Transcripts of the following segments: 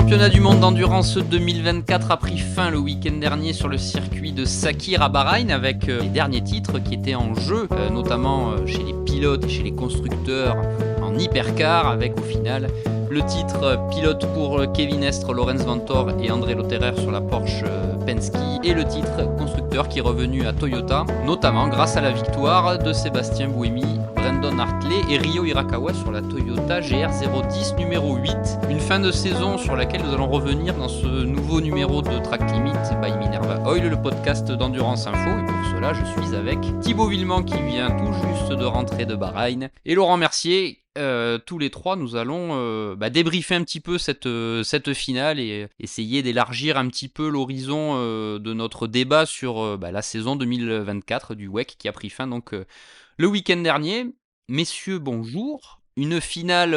championnat du monde d'endurance 2024 a pris fin le week-end dernier sur le circuit de Sakhir à Bahreïn avec les derniers titres qui étaient en jeu, notamment chez les pilotes et chez les constructeurs en hypercar, avec au final le titre pilote pour Kevin Estre, Lorenz Vanthoor et André Lotterer sur la Porsche Penske, et le titre constructeur qui est revenu à Toyota, notamment grâce à la victoire de Sébastien Buemi, Brandon Hartley et Ryo Hirakawa sur la Toyota GR010 numéro 8. Une fin de saison sur laquelle nous allons revenir dans ce nouveau numéro de Track Limit by Minerva Oil, le podcast d'Endurance Info. Et pour cela, je suis avec Thibaut Villemont qui vient tout juste de rentrer de Bahreïn et Laurent Mercier. Tous les trois, nous allons débriefer un petit peu cette finale et essayer d'élargir un petit peu l'horizon de notre débat sur la saison 2024 du WEC qui a pris fin donc le week-end dernier. Messieurs, bonjour. Une finale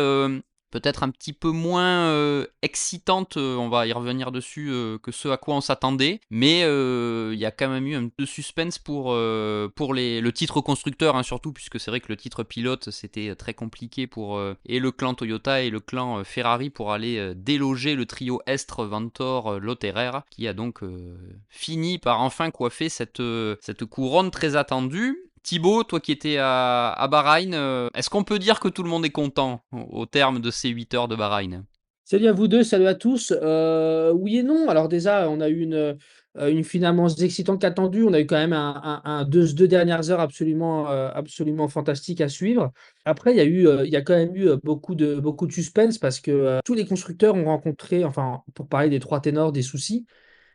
peut-être un petit peu moins excitante, on va y revenir dessus, que ce à quoi on s'attendait, mais il y a quand même eu un peu de suspense pour le titre constructeur, hein, surtout, puisque c'est vrai que le titre pilote, c'était très compliqué pour et le clan Toyota et le clan Ferrari pour aller déloger le trio Estre, Vanthoor, Lotterer, qui a donc fini par enfin coiffer cette couronne très attendue. Thibaut, toi qui étais à Bahreïn, est-ce qu'on peut dire que tout le monde est content au terme de ces 8 heures de Bahreïn? Salut à vous deux, salut à tous. Oui et non. Alors déjà, on a eu une finale moins excitante qu'attendue. On a eu quand même deux dernières heures absolument fantastiques à suivre. Après, il y a quand même eu beaucoup de suspense parce que tous les constructeurs ont rencontré, enfin, pour parler des trois ténors, des soucis.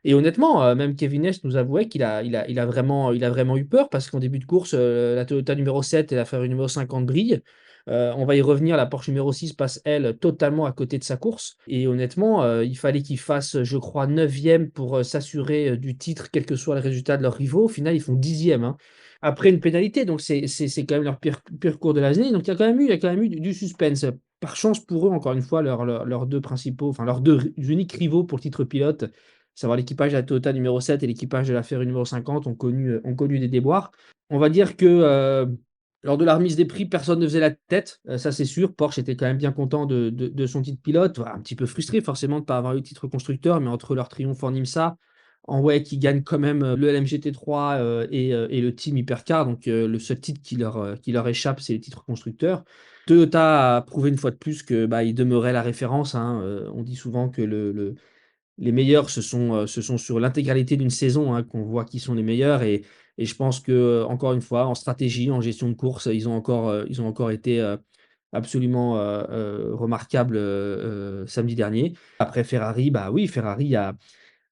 Et honnêtement, même Kevin Nash nous avouait il a vraiment eu peur parce qu'en début de course, la Toyota numéro 7 et la Ferrari numéro 50 brillent. On va y revenir, la Porsche numéro 6 passe, elle, totalement à côté de sa course. Et honnêtement, il fallait qu'ils fassent, je crois, 9e pour s'assurer du titre, quel que soit le résultat de leurs rivaux. Au final, ils font 10e, hein, après une pénalité. Donc, c'est quand même leur pire cours de l'année. Donc, il y a quand même eu du suspense. Par chance pour eux, encore une fois, leurs deux principaux, enfin, leurs deux uniques rivaux pour le titre pilote, savoir l'équipage de la Toyota numéro 7 et l'équipage de la Ferrari numéro 50 ont connu des déboires. On va dire que lors de la remise des prix, personne ne faisait la tête, ça c'est sûr. Porsche était quand même bien content de son titre pilote, voilà, un petit peu frustré forcément de ne pas avoir eu le titre constructeur, mais entre leur triomphe en IMSA, en WEC qui gagne quand même le LMGT3 et le Team Hypercar, donc le seul titre qui leur échappe, c'est le titre constructeur. Toyota a prouvé une fois de plus que il demeurait la référence, hein. On dit souvent que les meilleurs, ce sont sur l'intégralité d'une saison, hein, qu'on voit qui sont les meilleurs. Et je pense que, encore une fois, en stratégie, en gestion de course, ils ont encore été absolument remarquables samedi dernier. Après Ferrari, bah oui,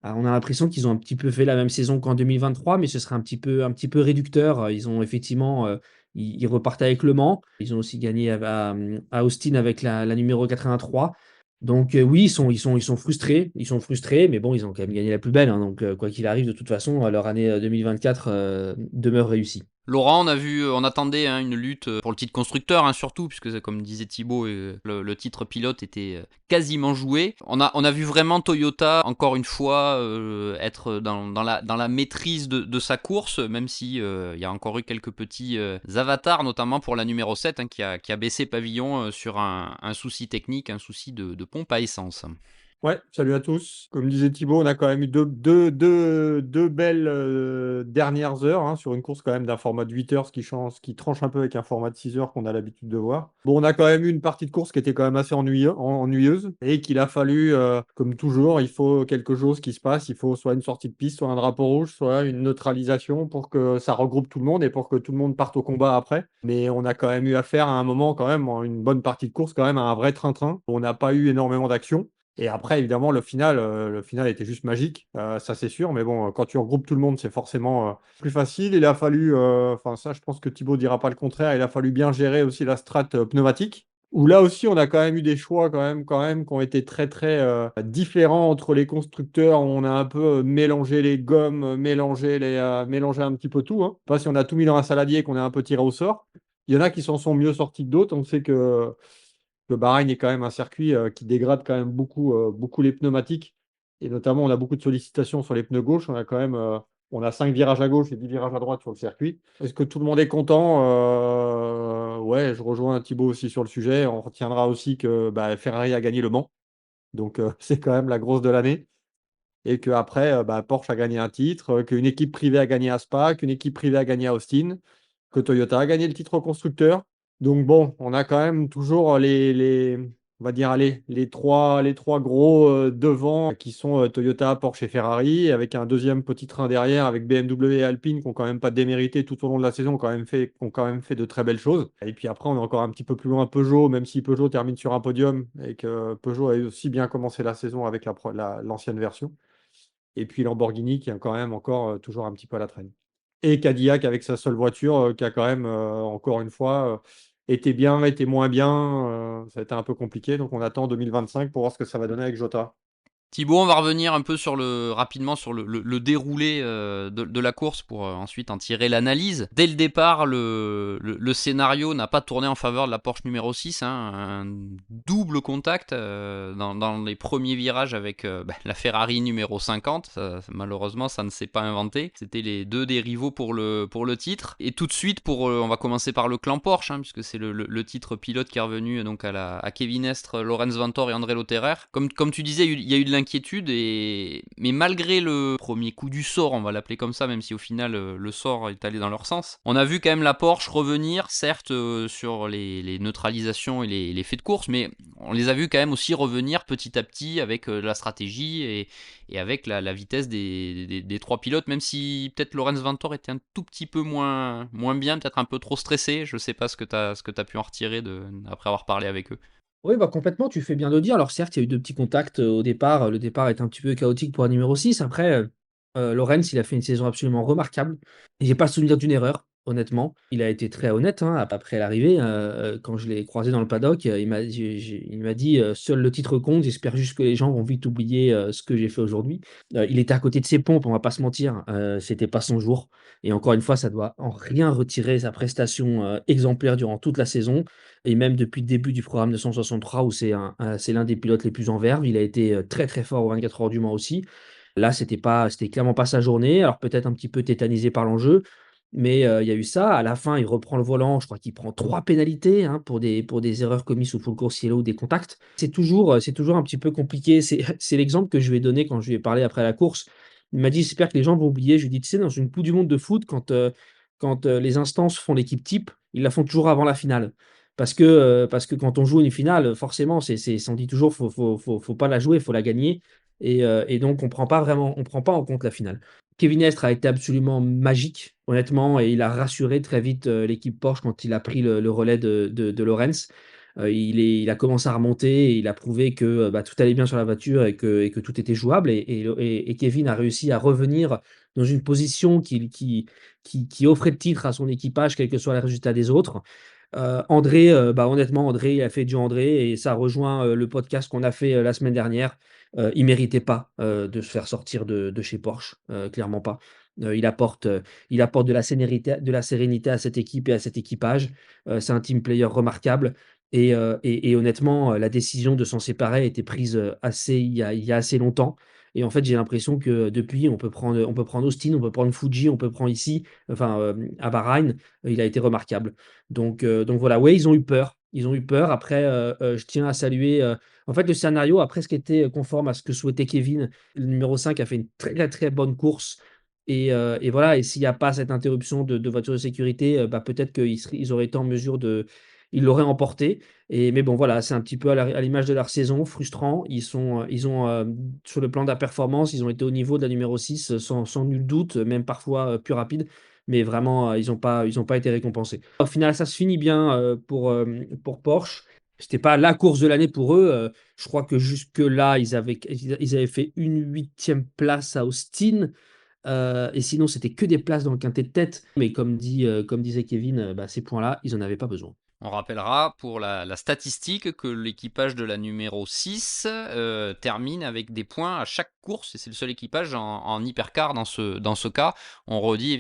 on a l'impression qu'ils ont un petit peu fait la même saison qu'en 2023, mais ce serait un petit peu réducteur. Ils ont effectivement, ils repartent avec Le Mans. Ils ont aussi gagné à Austin avec la numéro 83. Donc oui, ils sont frustrés. Ils sont frustrés, mais bon, ils ont quand même gagné la plus belle, hein. Donc quoi qu'il arrive, de toute façon, leur année 2024 demeure réussie. Laurent, on attendait une lutte pour le titre constructeur, hein, surtout, puisque comme disait Thibaut, le titre pilote était quasiment joué. On a vu vraiment Toyota, encore une fois, être dans la maîtrise de sa course, même si il y a encore eu quelques petits avatars, notamment pour la numéro 7, hein, qui a baissé pavillon sur un souci technique, un souci de pompe à essence. Ouais, salut à tous. Comme disait Thibaut, on a quand même eu deux belles dernières heures, hein, sur une course quand même d'un format de 8 heures, ce qui tranche un peu avec un format de 6 heures qu'on a l'habitude de voir. Bon, on a quand même eu une partie de course qui était quand même assez ennuyeuse et qu'il a fallu, comme toujours, il faut quelque chose qui se passe. Il faut soit une sortie de piste, soit un drapeau rouge, soit une neutralisation pour que ça regroupe tout le monde et pour que tout le monde parte au combat après. Mais on a quand même eu affaire à un moment quand même, en une bonne partie de course quand même, à un vrai train-train. On n'a pas eu énormément d'action. Et après, évidemment, le final était juste magique, ça c'est sûr. Mais bon, quand tu regroupes tout le monde, c'est forcément plus facile. Il a fallu, enfin ça, je pense que Thibaut dira pas le contraire. Il a fallu bien gérer aussi la strat pneumatique. Où là aussi, on a quand même eu des choix quand même, qui ont été très très différents entre les constructeurs. On a un peu mélangé les gommes, mélangé un petit peu tout, hein. Pas si on a tout mis dans un saladier et qu'on a un peu tiré au sort. Il y en a qui s'en sont mieux sortis que d'autres. On sait que le Bahreïn est quand même un circuit qui dégrade quand même beaucoup les pneumatiques. Et notamment, on a beaucoup de sollicitations sur les pneus gauche. On a 5 virages à gauche et 10 virages à droite sur le circuit. Est-ce que tout le monde est content? Ouais, je rejoins Thibaut aussi sur le sujet. On retiendra aussi que Ferrari a gagné Le Mans. Donc, c'est quand même la grosse de l'année. Et qu'après, Porsche a gagné un titre, qu'une équipe privée a gagné à Spa, qu'une équipe privée a gagné à Austin, que Toyota a gagné le titre constructeur. Donc bon, on a quand même toujours on va dire, allez, les trois gros devant qui sont Toyota, Porsche et Ferrari, avec un deuxième petit train derrière avec BMW et Alpine qui n'ont quand même pas démérité tout au long de la saison, qui ont quand même fait de très belles choses. Et puis après, on est encore un petit peu plus loin Peugeot, même si Peugeot termine sur un podium et que Peugeot a aussi bien commencé la saison avec l'ancienne version. Et puis Lamborghini qui est quand même encore toujours un petit peu à la traîne. Et Cadillac avec sa seule voiture qui a quand même, encore une fois, été bien, été moins bien. Ça a été un peu compliqué. Donc on attend 2025 pour voir ce que ça va donner avec Jota. Thibaut, on va revenir un peu rapidement sur le déroulé de la course pour ensuite en tirer l'analyse. Dès le départ, le scénario n'a pas tourné en faveur de la Porsche numéro 6. Un double contact dans les premiers virages avec la Ferrari numéro 50. Malheureusement, ça ne s'est pas inventé. C'était les deux des rivaux pour le titre. Et tout de suite, on va commencer par le clan Porsche, puisque c'est le titre pilote qui est revenu donc à Kevin Estre, Lorenz Vantore et André Lotterer. Comme tu disais, il y a eu de l'inquiétude, mais malgré le premier coup du sort, on va l'appeler comme ça, même si au final le sort est allé dans leur sens, on a vu quand même la Porsche revenir, certes sur les neutralisations et les faits de course, mais on les a vus quand même aussi revenir petit à petit avec la stratégie et avec la vitesse des trois pilotes, même si peut-être Lorenz Vantore était un tout petit peu moins bien, peut-être un peu trop stressé. Je sais pas ce que tu as pu en retirer après avoir parlé avec eux. Oui, bah complètement, tu fais bien de le dire. Alors certes, il y a eu deux petits contacts au départ. Le départ est un petit peu chaotique pour un numéro 6. Après, Lorenz, il a fait une saison absolument remarquable. Et j'ai pas souvenir d'une erreur, honnêtement. Il a été très honnête après l'arrivée. Quand je l'ai croisé dans le paddock, il m'a dit seul le titre compte. J'espère juste que les gens vont vite oublier ce que j'ai fait aujourd'hui. Il était à côté de ses pompes, on va pas se mentir. C'était pas son jour. Et encore une fois, ça doit en rien retirer sa prestation exemplaire durant toute la saison et même depuis le début du programme 263 où c'est l'un des pilotes les plus en verve. Il a été très très fort aux 24 heures du Mans aussi. Là, c'était clairement pas sa journée. Alors peut-être un petit peu tétanisé par l'enjeu, mais il y a eu ça. À la fin, il reprend le volant. Je crois qu'il prend trois pénalités pour des erreurs commises sous full course yellow ou des contacts. C'est toujours un petit peu compliqué. C'est l'exemple que je lui ai donné quand je lui ai parlé après la course. Il m'a dit, j'espère que les gens vont oublier. Je lui ai dit, tu sais, dans une Coupe du Monde de foot, quand les instances font l'équipe type, ils la font toujours avant la finale. Parce que quand on joue une finale, forcément, on dit toujours, faut pas la jouer, faut la gagner. Et donc, on prend pas en compte la finale. Kevin Estre a été absolument magique, honnêtement, et il a rassuré très vite l'équipe Porsche quand il a pris le relais de Lorenz. Il a commencé à remonter et il a prouvé que tout allait bien sur la voiture et que tout était jouable. Et Kevin a réussi à revenir dans une position qui offrait le titre à son équipage, quel que soit le résultat des autres. André, honnêtement, André, il a fait du André et ça rejoint le podcast qu'on a fait la semaine dernière. Il méritait pas de se faire sortir de chez Porsche, clairement pas. Il apporte de la sérénité à cette équipe et à cet équipage. C'est un team player remarquable. Et honnêtement, la décision de s'en séparer a été prise il y a assez longtemps. Et en fait, j'ai l'impression que depuis, on peut prendre Austin, on peut prendre Fuji, on peut prendre ici, enfin à Bahreïn, il a été remarquable. Donc voilà, ouais, ils ont eu peur. Ils ont eu peur. Après, je tiens à saluer. En fait, le scénario a presque été conforme à ce que souhaitait Kevin. Le numéro 5 a fait une très, très, très bonne course. Et voilà, et s'il n'y a pas cette interruption de voiture de sécurité, peut-être qu'ils auraient été en mesure de. Ils l'auraient emporté. Mais bon, voilà, c'est un petit peu à l'image de leur saison, frustrant. Sur le plan de la performance, ils ont été au niveau de la numéro 6 sans nul doute, même parfois plus rapide. Mais vraiment, ils ont pas été récompensés. Au final, ça se finit bien pour Porsche. C'était pas la course de l'année pour eux. Je crois que jusque-là, ils avaient fait une huitième place à Austin. Et sinon, c'était que des places dans le quintet de tête. Mais comme disait Kevin, ces points-là, ils n'en avaient pas besoin. On rappellera pour la statistique que l'équipage de la numéro 6 termine avec des points à chaque course, et c'est le seul équipage en hypercar dans ce cas. On redit,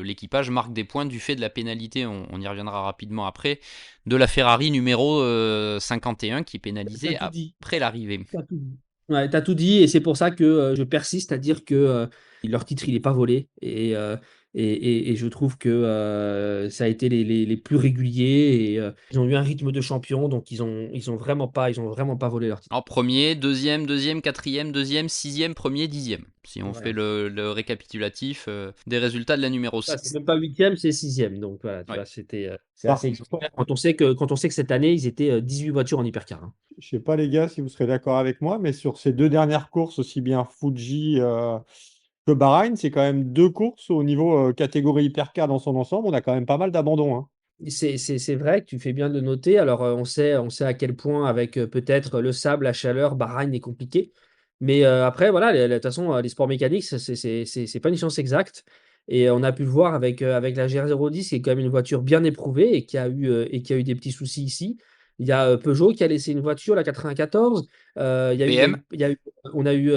l'équipage marque des points du fait de la pénalité, on y reviendra rapidement après, de la Ferrari numéro 51 qui est pénalisée T'as tout dit. après l'arrivée. T'as tout dit. Ouais, t'as tout dit, et c'est pour ça que je persiste à dire que Leur titre, il n'est pas volé et je trouve que ça a été les plus réguliers et ils ont eu un rythme de champion, donc ils ont vraiment pas volé leur titre. En premier, deuxième, quatrième, deuxième, sixième, premier, dixième. Si on fait Voilà. le récapitulatif des résultats de la numéro Ça, c'est 6. même pas huitième, c'est sixième. Donc voilà, tu Ouais. vois, c'est Par assez exemplaire quand on sait que cette année, ils étaient 18 voitures en hypercar, hein. Je sais pas les gars si vous serez d'accord avec moi, mais sur ces deux dernières courses, aussi bien Fuji que Bahreïn, c'est quand même deux courses au niveau catégorie hypercar dans son ensemble. On a quand même pas mal d'abandons, hein. C'est vrai que tu fais bien de le noter. Alors, on sait à quel point, avec peut-être le sable, la chaleur, Bahreïn est compliqué. Mais après, voilà, de toute façon, les sports mécaniques, c'est pas une science exacte. Et on a pu le voir avec la GR010, qui est quand même une voiture bien éprouvée et qui a eu des petits soucis ici. Il y a Peugeot qui a laissé une voiture, la 94. BM. Ouais, il y a BM, La il y a eu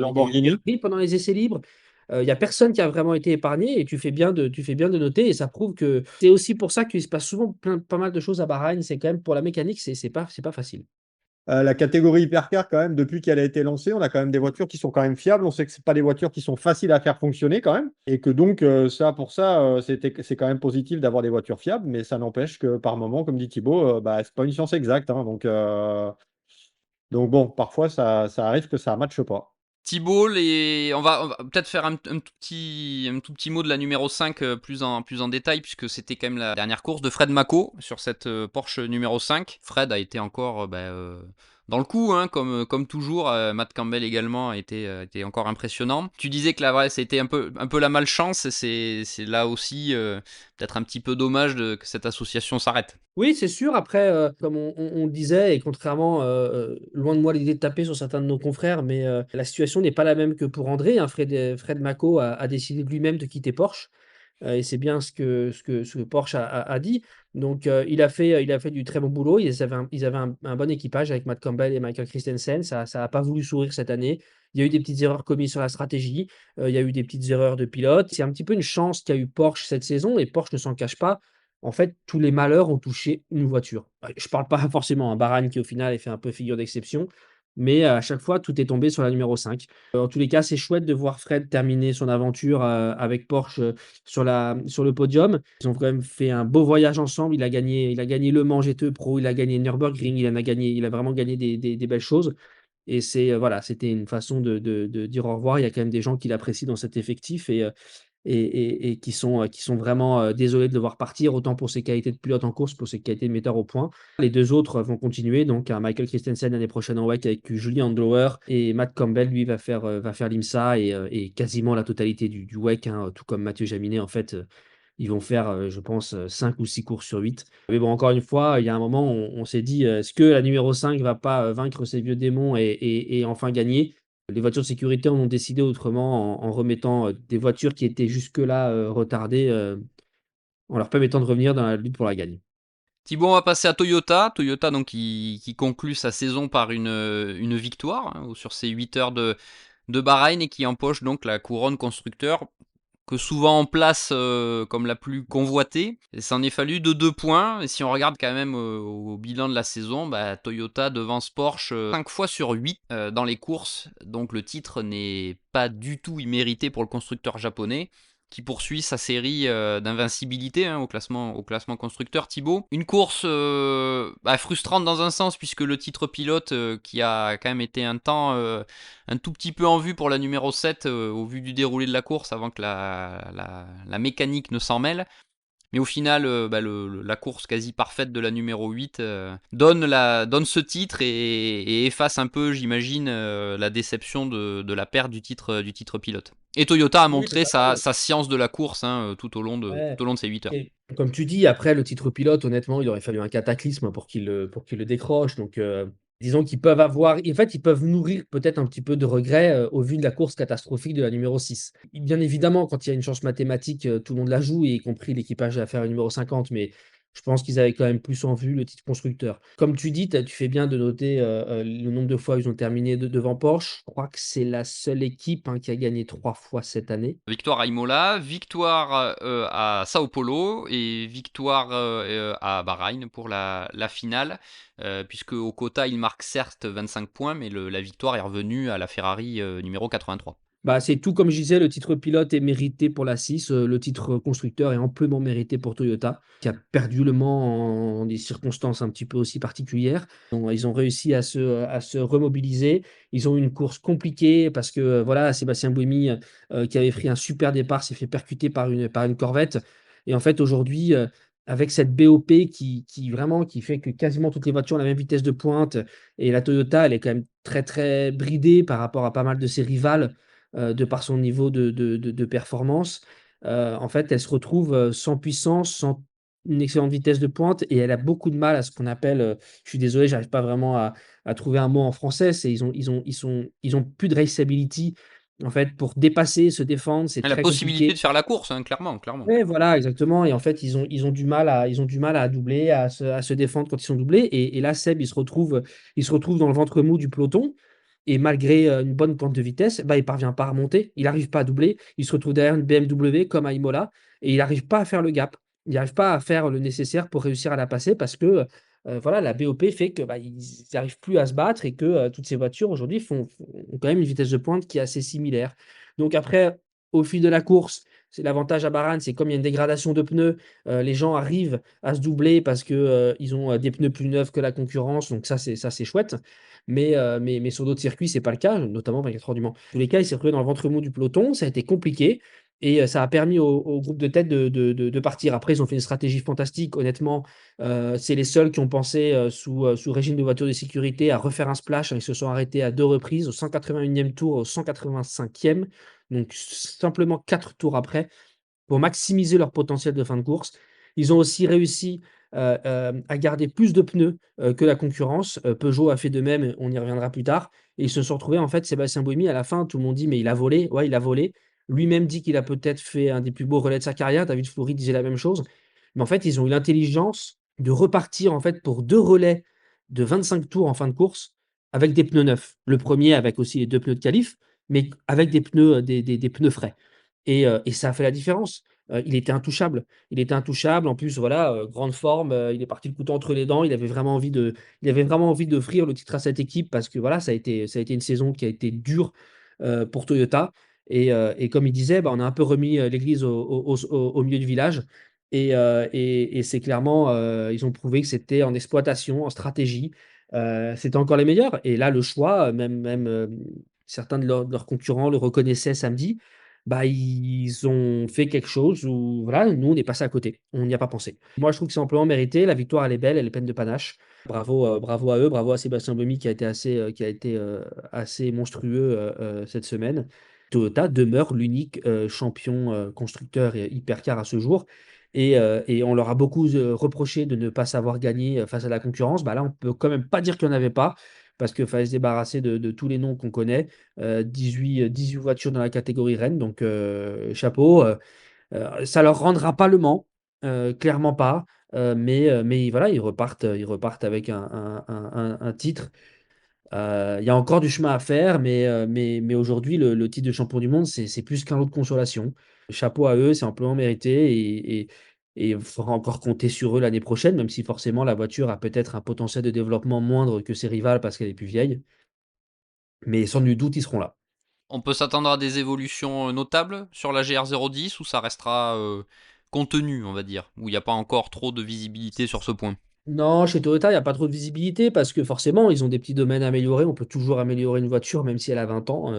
Lamborghini. Ferrari pendant les essais libres. Il n'y a personne qui a vraiment été épargné et tu fais bien de noter et ça prouve que c'est aussi pour ça qu'il se passe souvent pas mal de choses à Bahreïn. C'est quand même pour la mécanique, c'est pas facile. La catégorie hypercar, quand même, depuis qu'elle a été lancée, on a quand même des voitures qui sont quand même fiables. On sait que c'est pas des voitures qui sont faciles à faire fonctionner quand même. Et que donc, c'est quand même positif d'avoir des voitures fiables. Mais ça n'empêche que par moment, comme dit Thibaut, bah, c'est pas une science exacte, hein. Donc bon, parfois, ça arrive que ça ne matche pas. Thibaut, on va peut-être faire un tout petit mot de la numéro 5 plus en détail, puisque c'était quand même la dernière course de Fred Mako sur cette Porsche numéro 5. Fred a été encore dans le coup, hein, comme toujours. Matt Campbell également a été encore impressionnant. Tu disais que là, c'était un peu la malchance, et c'est là aussi peut-être un petit peu dommage que cette association s'arrête. Oui, c'est sûr. Après, comme on le disait, et contrairement, loin de moi l'idée de taper sur certains de nos confrères, mais la situation n'est pas la même que pour André, hein. Fred Mako a décidé de lui-même de quitter Porsche. Et c'est bien ce que Porsche a dit. Donc, il a fait du très bon boulot. Ils avaient un bon équipage avec Matt Campbell et Michael Christensen. Ça n'a pas voulu sourire cette année. Il y a eu des petites erreurs commises sur la stratégie. Il y a eu des petites erreurs de pilote. C'est un petit peu une chance qu'a eu Porsche cette saison et Porsche ne s'en cache pas. En fait, tous les malheurs ont touché une voiture. Je ne parle pas forcément à Bahreïn qui, au final, a fait un peu figure d'exception. Mais à chaque fois, tout est tombé sur la numéro 5. En tous les cas, c'est chouette de voir Fred terminer son aventure avec Porsche sur le podium. Ils ont quand même fait un beau voyage ensemble. Il a gagné Le Mans GT Pro, il a gagné Nürburgring, il a vraiment gagné des belles choses. Et voilà, c'était une façon de dire au revoir. Il y a quand même des gens qui l'apprécient dans cet effectif et qui sont vraiment désolés de le voir partir, autant pour ses qualités de pilote en course, pour ses qualités de metteur au point. Les deux autres vont continuer, donc Michael Christensen l'année prochaine en WEC avec Julie Andlauer et Matt Campbell, lui, va faire l'IMSA et quasiment la totalité du WEC, hein, tout comme Mathieu Jaminet, en fait. Ils vont faire, je pense, 5 ou 6 courses sur 8. Mais bon, encore une fois, il y a un moment, on s'est dit, est-ce que la numéro 5 va pas vaincre ces vieux démons et enfin gagner? Les voitures de sécurité en ont décidé autrement en remettant des voitures qui étaient jusque-là retardées, en leur permettant de revenir dans la lutte pour la gagne. Thibaut, on va passer à Toyota. Toyota donc qui conclut sa saison par une victoire, hein, sur ses 8 heures de Bahreïn, et qui empoche donc la couronne constructeur, que souvent on place comme la plus convoitée. Et ça en est fallu de 2 points. Et si on regarde quand même au bilan de la saison, Toyota devance Porsche 5 fois sur 8 dans les courses. Donc le titre n'est pas du tout immérité pour le constructeur japonais, qui poursuit sa série d'invincibilité, hein, au classement constructeur. Thibaut, une course frustrante dans un sens, puisque le titre pilote, qui a quand même été un temps un tout petit peu en vue pour la numéro 7, au vu du déroulé de la course, avant que la mécanique ne s'en mêle. Mais au final, la course quasi parfaite de la numéro 8 donne ce titre et efface un peu, j'imagine, la déception de la perte du titre pilote. Et Toyota a Oui, montré totalement. sa science de la course, hein, tout au long de Ouais. ces 8 heures. Et comme tu dis, après le titre pilote, honnêtement, il aurait fallu un cataclysme pour qu'il le décroche. Donc, disons qu'ils peuvent avoir, en fait, ils peuvent nourrir peut-être un petit peu de regret au vu de la course catastrophique de la numéro 6. Bien évidemment, quand il y a une chance mathématique, tout le monde la joue, y compris l'équipage de la Ferrari numéro 50, mais je pense qu'ils avaient quand même plus en vue le titre constructeur. Comme tu dis, tu fais bien de noter le nombre de fois où ils ont terminé devant Porsche. Je crois que c'est la seule équipe, hein, qui a gagné 3 fois cette année. Victoire à Imola, victoire à Sao Paulo et victoire à Bahreïn pour la finale, puisque au quota il marque certes 25 points, mais la victoire est revenue à la Ferrari numéro 83. Bah, c'est tout comme je disais, le titre pilote est mérité pour la 6, le titre constructeur est amplement mérité pour Toyota, qui a perdu Le Mans en des circonstances un petit peu aussi particulières. Donc, ils ont réussi à se remobiliser. Ils ont eu une course compliquée parce que voilà, Sébastien Buemi, qui avait pris un super départ, s'est fait percuter par une Corvette. Et en fait, aujourd'hui, avec cette BOP qui vraiment qui fait que quasiment toutes les voitures ont la même vitesse de pointe, et la Toyota, elle est quand même très très bridée par rapport à pas mal de ses rivales de par son niveau de performance. En fait, elle se retrouve sans puissance, sans une excellente vitesse de pointe, et elle a beaucoup de mal à ce qu'on appelle, je suis désolé, j'arrive pas vraiment à trouver un mot en français, c'est ils ont plus de raceability. En fait, pour dépasser, se défendre, c'est La très possibilité compliqué. de faire la course, hein, clairement, clairement. Ouais, voilà, exactement. Et en fait, ils ont du mal à doubler, à se défendre quand ils sont doublés. Et là, Seb, il se retrouve dans le ventre mou du peloton. Et malgré une bonne pointe de vitesse, bah, il parvient pas à remonter. Il n'arrive pas à doubler. Il se retrouve derrière une BMW comme à Imola. Et il n'arrive pas à faire le gap. Il n'arrive pas à faire le nécessaire pour réussir à la passer parce que voilà, la BOP fait que bah, ils n'arrivent plus à se battre et que toutes ces voitures aujourd'hui ont quand même une vitesse de pointe qui est assez similaire. Donc après, au fil de la course, c'est l'avantage à Bahreïn, c'est comme il y a une dégradation de pneus, les gens arrivent à se doubler parce que ils ont des pneus plus neufs que la concurrence, donc ça c'est chouette. Mais sur d'autres circuits, c'est pas le cas, notamment 24 heures du Mans. En tous les cas, il s'est retrouvé dans le ventre mou du peloton, ça a été compliqué. Et ça a permis au groupe de tête de partir. Après, ils ont fait une stratégie fantastique. Honnêtement, c'est les seuls qui ont pensé, sous régime de voiture de sécurité, à refaire un splash. Ils se sont arrêtés à deux reprises, au 181e tour, au 185e. Donc, simplement 4 tours après, pour maximiser leur potentiel de fin de course. Ils ont aussi réussi à garder plus de pneus que la concurrence. Peugeot a fait de même, on y reviendra plus tard. Et ils se sont retrouvés, en fait, Sébastien Buemi, à la fin, tout le monde dit, mais il a volé. Ouais, il a volé. Lui-même dit qu'il a peut-être fait un des plus beaux relais de sa carrière. David Fleury disait la même chose. Mais en fait, ils ont eu l'intelligence de repartir en fait, pour deux relais de 25 tours en fin de course avec des pneus neufs. Le premier avec aussi les deux pneus de qualif, mais avec des pneus, des pneus frais. Et ça a fait la différence. Il était intouchable. Il était intouchable. En plus, voilà, grande forme. Il est parti le couteau entre les dents. Il avait vraiment envie d'offrir le titre à cette équipe parce que voilà, ça a été une saison qui a été dure pour Toyota. Et comme il disait, bah, on a un peu remis l'église au milieu du village. Et c'est clairement, ils ont prouvé que c'était en exploitation, en stratégie. C'était encore les meilleurs. Et là, le choix, même certains de leurs concurrents le reconnaissaient samedi. Bah, ils ont fait quelque chose où voilà, nous, on est passé à côté. On n'y a pas pensé. Moi, je trouve que c'est amplement mérité. La victoire, elle est belle, elle est pleine de panache. Bravo à eux, bravo à Sébastien Buemi qui a été assez monstrueux cette semaine. Toyota demeure l'unique champion constructeur et hypercar à ce jour. Et on leur a beaucoup reproché de ne pas savoir gagner face à la concurrence. Bah là, on peut quand même pas dire qu'il n'y en avait pas, parce qu'il fallait se débarrasser de tous les noms qu'on connaît. 18 voitures dans la catégorie Rennes, donc chapeau. Ça leur rendra pas Le Mans, clairement pas. Mais voilà, ils repartent avec un titre. Il y a encore du chemin à faire, mais aujourd'hui, le titre de champion du monde, c'est plus qu'un lot de consolation. Chapeau à eux, c'est amplement mérité et il faudra encore compter sur eux l'année prochaine, même si forcément la voiture a peut-être un potentiel de développement moindre que ses rivales parce qu'elle est plus vieille. Mais sans nul doute, ils seront là. On peut s'attendre à des évolutions notables sur la GR010 ou ça restera contenu, on va dire, où il n'y a pas encore trop de visibilité sur ce point. Non, chez Toyota, il n'y a pas trop de visibilité parce que forcément, ils ont des petits domaines à améliorer. On peut toujours améliorer une voiture, même si elle a 20 ans.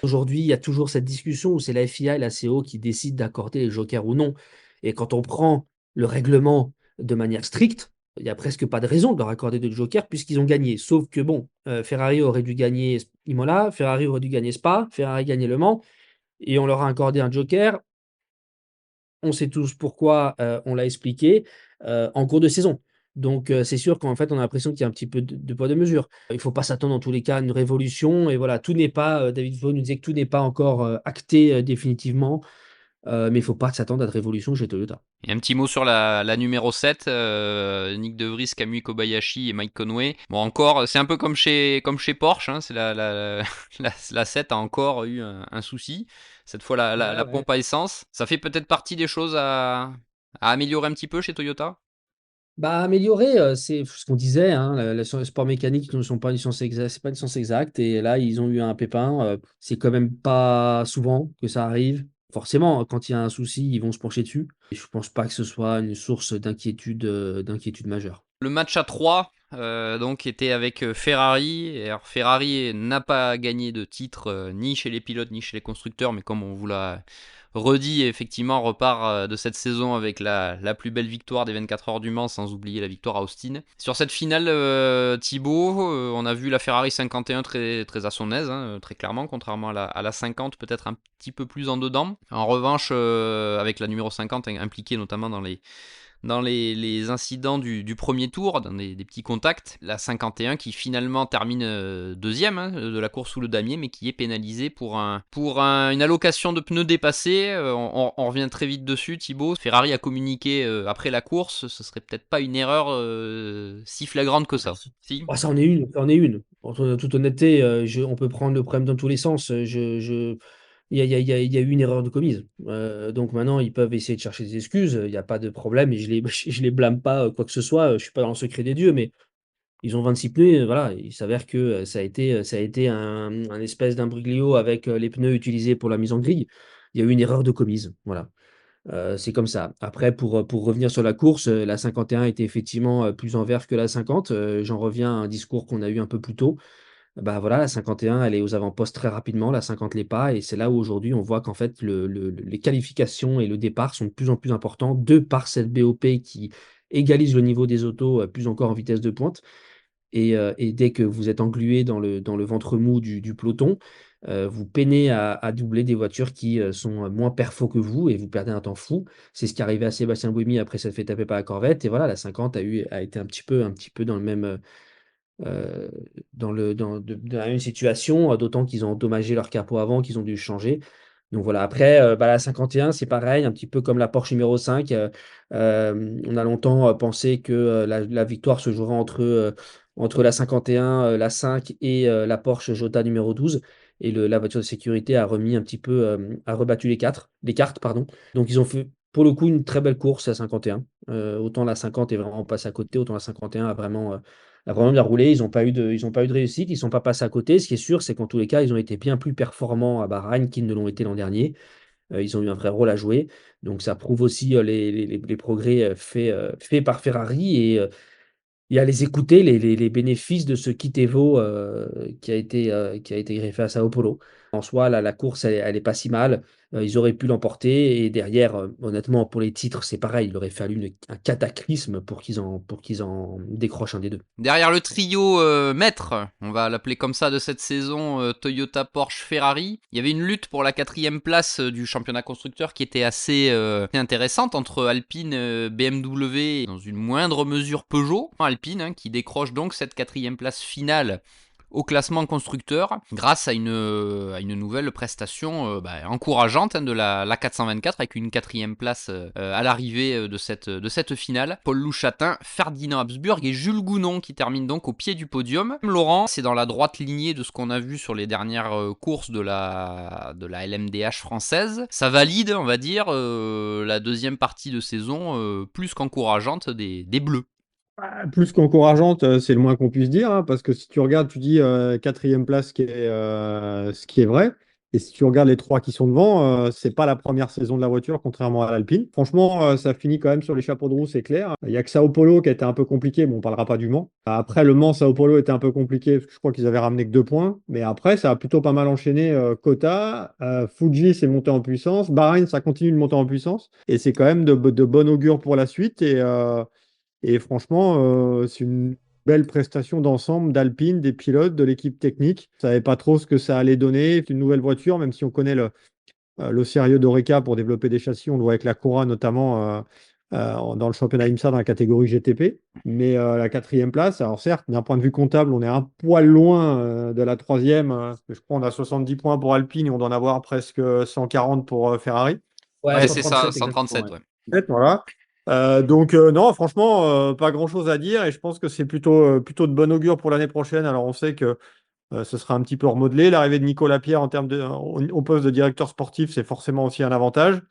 Aujourd'hui, il y a toujours cette discussion où c'est la FIA et la CO qui décident d'accorder les jokers ou non. Et quand on prend le règlement de manière stricte, il n'y a presque pas de raison de leur accorder de jokers puisqu'ils ont gagné. Sauf que bon, Ferrari aurait dû gagner Imola, Ferrari aurait dû gagner Spa, Ferrari a gagné Le Mans, et on leur a accordé un joker. On sait tous pourquoi, on l'a expliqué, en cours de saison. Donc, c'est sûr qu'en fait, on a l'impression qu'il y a un petit peu de poids de mesure. Il ne faut pas s'attendre dans tous les cas à une révolution et voilà, tout n'est pas, David Vaughan nous disait que tout n'est pas encore, acté, définitivement, mais il ne faut pas s'attendre à de révolution chez Toyota. Et un petit mot sur la numéro 7, Nick De Vries, Kamui Kobayashi et Mike Conway. Bon, encore, c'est un peu comme chez Porsche, hein, c'est la 7 a encore eu un souci. Cette fois, Ouais, la ouais. pompe à essence. Ça fait peut-être partie des choses à améliorer un petit peu chez Toyota. Bah, améliorer, c'est ce qu'on disait, hein, les sports mécaniques ne sont pas une science exacte, c'est pas une science exacte. Et là, ils ont eu un pépin. C'est quand même pas souvent que ça arrive. Forcément, quand il y a un souci, ils vont se pencher dessus. Et je pense pas que ce soit une source d'inquiétude majeure. Le match à 3 donc était avec Ferrari. Et alors, Ferrari n'a pas gagné de titre ni chez les pilotes ni chez les constructeurs, mais comme on vous l'a redit, effectivement, repart de cette saison avec la plus belle victoire des 24 heures du Mans, sans oublier la victoire à Austin. Sur cette finale, Thibaut, on a vu la Ferrari 51 très, très à son aise, hein, très clairement, contrairement à la 50, peut-être un petit peu plus en dedans. En revanche, avec la numéro 50 impliquée notamment dans les incidents du premier tour, dans des petits contacts. La 51 qui finalement termine deuxième de la course sous le damier, mais qui est pénalisée pour une allocation de pneus dépassés. On revient très vite dessus, Thibaut. Ferrari a communiqué après la course, ce serait peut-être pas une erreur si flagrante que ça. Si. Oh, ça en est une, ça en est une. En toute honnêteté, on peut prendre le problème dans tous les sens. Il y a eu une erreur de commise. Donc maintenant, ils peuvent essayer de chercher des excuses. Il n'y a pas de problème et je les blâme pas, quoi que ce soit. Je suis pas dans le secret des dieux, mais ils ont 26 pneus. Voilà, il s'avère que ça a été un espèce d'imbroglio avec les pneus utilisés pour la mise en grille. Il y a eu une erreur de commise. Voilà. C'est comme ça. Après, pour revenir sur la course, la 51 était effectivement plus en vert que la 50. J'en reviens à un discours qu'on a eu un peu plus tôt. Bah voilà, la 51, elle est aux avant-postes très rapidement, la 50 l'est pas. Et c'est là où aujourd'hui on voit qu'en fait les qualifications et le départ sont de plus en plus importants, de par cette BOP qui égalise le niveau des autos plus encore en vitesse de pointe. Et dès que vous êtes englué dans le ventre mou du peloton, vous peinez à doubler des voitures qui sont moins perfos que vous et vous perdez un temps fou. C'est ce qui est arrivé à Sébastien Buemi après s'être fait taper par la Corvette. Et voilà, la 50 a été un petit peu dans le même, dans la même situation, d'autant qu'ils ont endommagé leur capot avant, qu'ils ont dû changer. Donc voilà, après, bah, la 51, c'est pareil, un petit peu comme la Porsche numéro 5. On a longtemps pensé que la victoire se jouerait entre la 51, la 5 et la Porsche Jota numéro 12. Et la voiture de sécurité a remis un petit peu, a rebattu les cartes, pardon. Donc ils ont fait pour le coup une très belle course à 51. Autant la 50 est vraiment passée à côté, autant la 51 a vraiment bien roulé. Ils ont pas eu de réussite, ils ne sont pas passés à côté. Ce qui est sûr, c'est qu'en tous les cas, ils ont été bien plus performants à Bahreïn qu'ils ne l'ont été l'an dernier. Ils ont eu un vrai rôle à jouer. Donc ça prouve aussi les progrès faits par Ferrari. Et à les écouter, les bénéfices de ce kit Evo qui a été greffé à Sao Paulo. En soi, la course, elle est pas si mal. Ils auraient pu l'emporter. Et derrière, honnêtement, pour les titres, c'est pareil. Il aurait fallu un cataclysme pour qu'ils en décrochent un des deux. Derrière le trio maître, on va l'appeler comme ça, de cette saison, Toyota, Porsche, Ferrari, il y avait une lutte pour la 4e place du championnat constructeur qui était assez intéressante entre Alpine, BMW et dans une moindre mesure Peugeot. Alpine qui décroche donc cette 4e place finale au classement constructeur grâce à une nouvelle prestation encourageante de la 424 avec une 4e place à l'arrivée de cette finale. Paul Louchatin, Ferdinand Habsburg et Jules Gounon qui terminent donc au pied du podium. Laurent, c'est dans la droite lignée de ce qu'on a vu sur les dernières courses de la LMDH française. Ça valide, on va dire, la deuxième partie de saison plus qu'encourageante des Bleus. Plus qu'encourageante, c'est le moins qu'on puisse dire, hein, parce que si tu regardes, tu dis quatrième place, ce qui est vrai. Et si tu regardes les trois qui sont devant, c'est pas la première saison de la voiture, contrairement à l'Alpine. Franchement, ça finit quand même sur les chapeaux de roue, c'est clair. Il y a que Sao Paulo qui a été un peu compliqué. Bon, on parlera pas du Mans. Après, le Mans, Sao Paulo était un peu compliqué, parce que je crois qu'ils avaient ramené que 2 points. Mais après, ça a plutôt pas mal enchaîné. Kota, Fuji s'est monté en puissance. Bahreïn, ça continue de monter en puissance. Et c'est quand même de bon augure pour la suite. Et franchement, c'est une belle prestation d'ensemble d'Alpine, des pilotes, de l'équipe technique. Je ne savais pas trop ce que ça allait donner. C'est une nouvelle voiture, même si on connaît le sérieux d'Oreca pour développer des châssis. On le voit avec la Cora notamment dans le championnat IMSA dans la catégorie GTP. Mais la 4e place, alors certes, d'un point de vue comptable, on est un poil loin de la 3e. Je crois qu'on a 70 points pour Alpine et on doit en avoir presque 140 pour Ferrari. Ouais, Ouais, c'est ça, 137 137, exactement. ouais. Voilà. Donc non, franchement, pas grand-chose à dire et je pense que c'est plutôt de bon augure pour l'année prochaine. Alors on sait que ce sera un petit peu remodelé. L'arrivée de Nicolas Pierre en termes au poste de directeur sportif, c'est forcément aussi un avantage.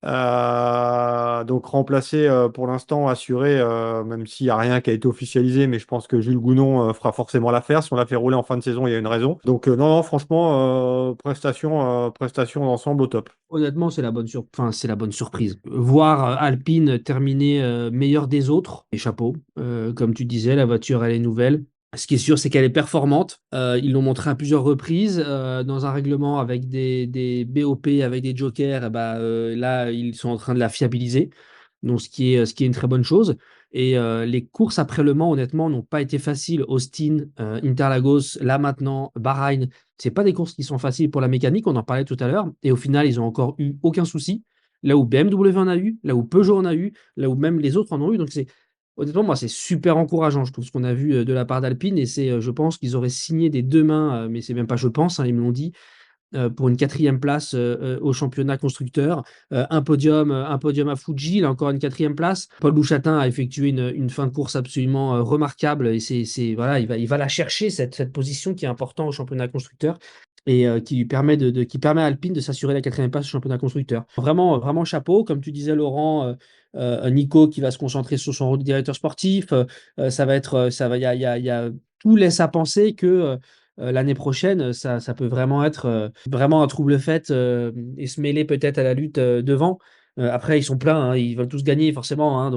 Donc remplacé pour l'instant, assuré, même s'il n'y a rien qui a été officialisé, mais je pense que Jules Gounon fera forcément l'affaire. Si on l'a fait rouler en fin de saison, il y a une raison. Donc non, non, franchement, prestation d'ensemble au top. Honnêtement, enfin, c'est la bonne surprise. Voir Alpine terminer meilleur des autres, et chapeau. Comme tu disais, la voiture, elle est nouvelle. Ce qui est sûr, c'est qu'elle est performante. Ils l'ont montré à plusieurs reprises dans un règlement avec des BOP, avec des jokers. Là, ils sont en train de la fiabiliser. Donc, ce qui est une très bonne chose. Et les courses après Le Mans, honnêtement, n'ont pas été faciles. Austin, Interlagos, là maintenant, Bahreïn, c'est pas des courses qui sont faciles pour la mécanique, on en parlait tout à l'heure. Et au final, ils ont encore eu aucun souci. Là où BMW en a eu, là où Peugeot en a eu, là où même les autres en ont eu. Donc, honnêtement, moi, c'est super encourageant, je trouve, ce qu'on a vu de la part d'Alpine. Et je pense qu'ils auraient signé des deux mains, mais c'est même pas je pense, hein, ils me l'ont dit, pour une quatrième place au championnat constructeur. Un podium à Fuji, là encore une quatrième place. Paul Bouchatin a effectué une fin de course absolument remarquable et voilà, il va la chercher, cette position qui est importante au championnat constructeur et qui permet à Alpine de s'assurer la quatrième place au championnat constructeur. Vraiment, vraiment chapeau. Comme tu disais, Laurent, Nico qui va se concentrer sur son rôle de directeur sportif. Tout laisse à penser que l'année prochaine, ça peut vraiment être vraiment un trouble fait et se mêler peut-être à la lutte devant. Après, ils sont pleins, hein, ils veulent tous gagner forcément, hein,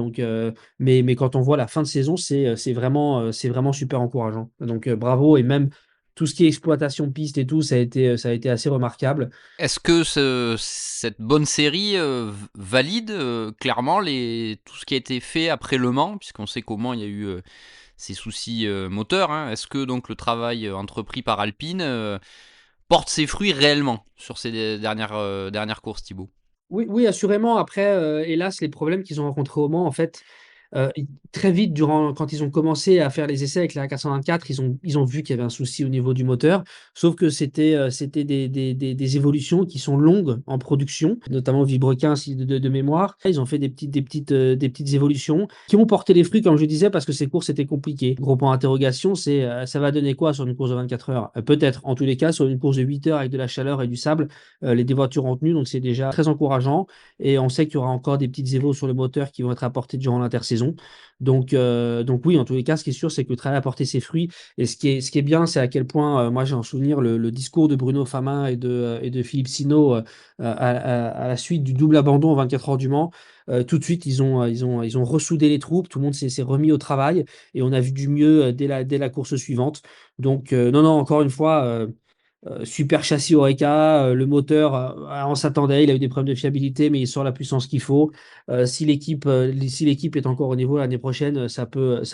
mais quand on voit la fin de saison, c'est vraiment super encourageant. Donc bravo, et même tout ce qui est exploitation piste et tout, ça a été assez remarquable. Est-ce que cette bonne série valide clairement tout ce qui a été fait après Le Mans, puisqu'on sait qu'au Mans il y a eu ces soucis moteurs, hein. Est-ce que donc le travail entrepris par Alpine porte ses fruits réellement sur ces dernières courses, Thibaut? Oui, oui, assurément. Après, hélas, les problèmes qu'ils ont rencontrés au Mans, en fait, très vite, quand ils ont commencé à faire les essais avec la A424, ils ont vu qu'il y avait un souci au niveau du moteur. Sauf que c'était des évolutions qui sont longues en production, notamment au Vibrequin de mémoire. Ils ont fait des petites évolutions qui ont porté les fruits, comme je disais, parce que ces courses étaient compliquées. Gros point d'interrogation, c'est ça va donner quoi sur une course de 24 heures? Peut-être, en tous les cas, sur une course de 8 heures avec de la chaleur et du sable, les deux voitures ont tenu, donc c'est déjà très encourageant. Et on sait qu'il y aura encore des petites évos sur le moteur qui vont être apportées durant l'intersaison. Donc oui, en tous les cas, ce qui est sûr, c'est que le travail a porté ses fruits. Et ce qui est bien, c'est à quel point, moi j'ai en souvenir le discours de Bruno Famin et de Philippe Sino à la suite du double abandon en 24 heures du Mans. Tout de suite, ils ont ressoudé les troupes, tout le monde s'est remis au travail et on a vu du mieux dès la course suivante. Donc, non, non, encore une fois, super châssis Oreca, le moteur, on s'attendait, il a eu des problèmes de fiabilité, mais il sort la puissance qu'il faut. Si l'équipe est encore au niveau l'année prochaine, ça peut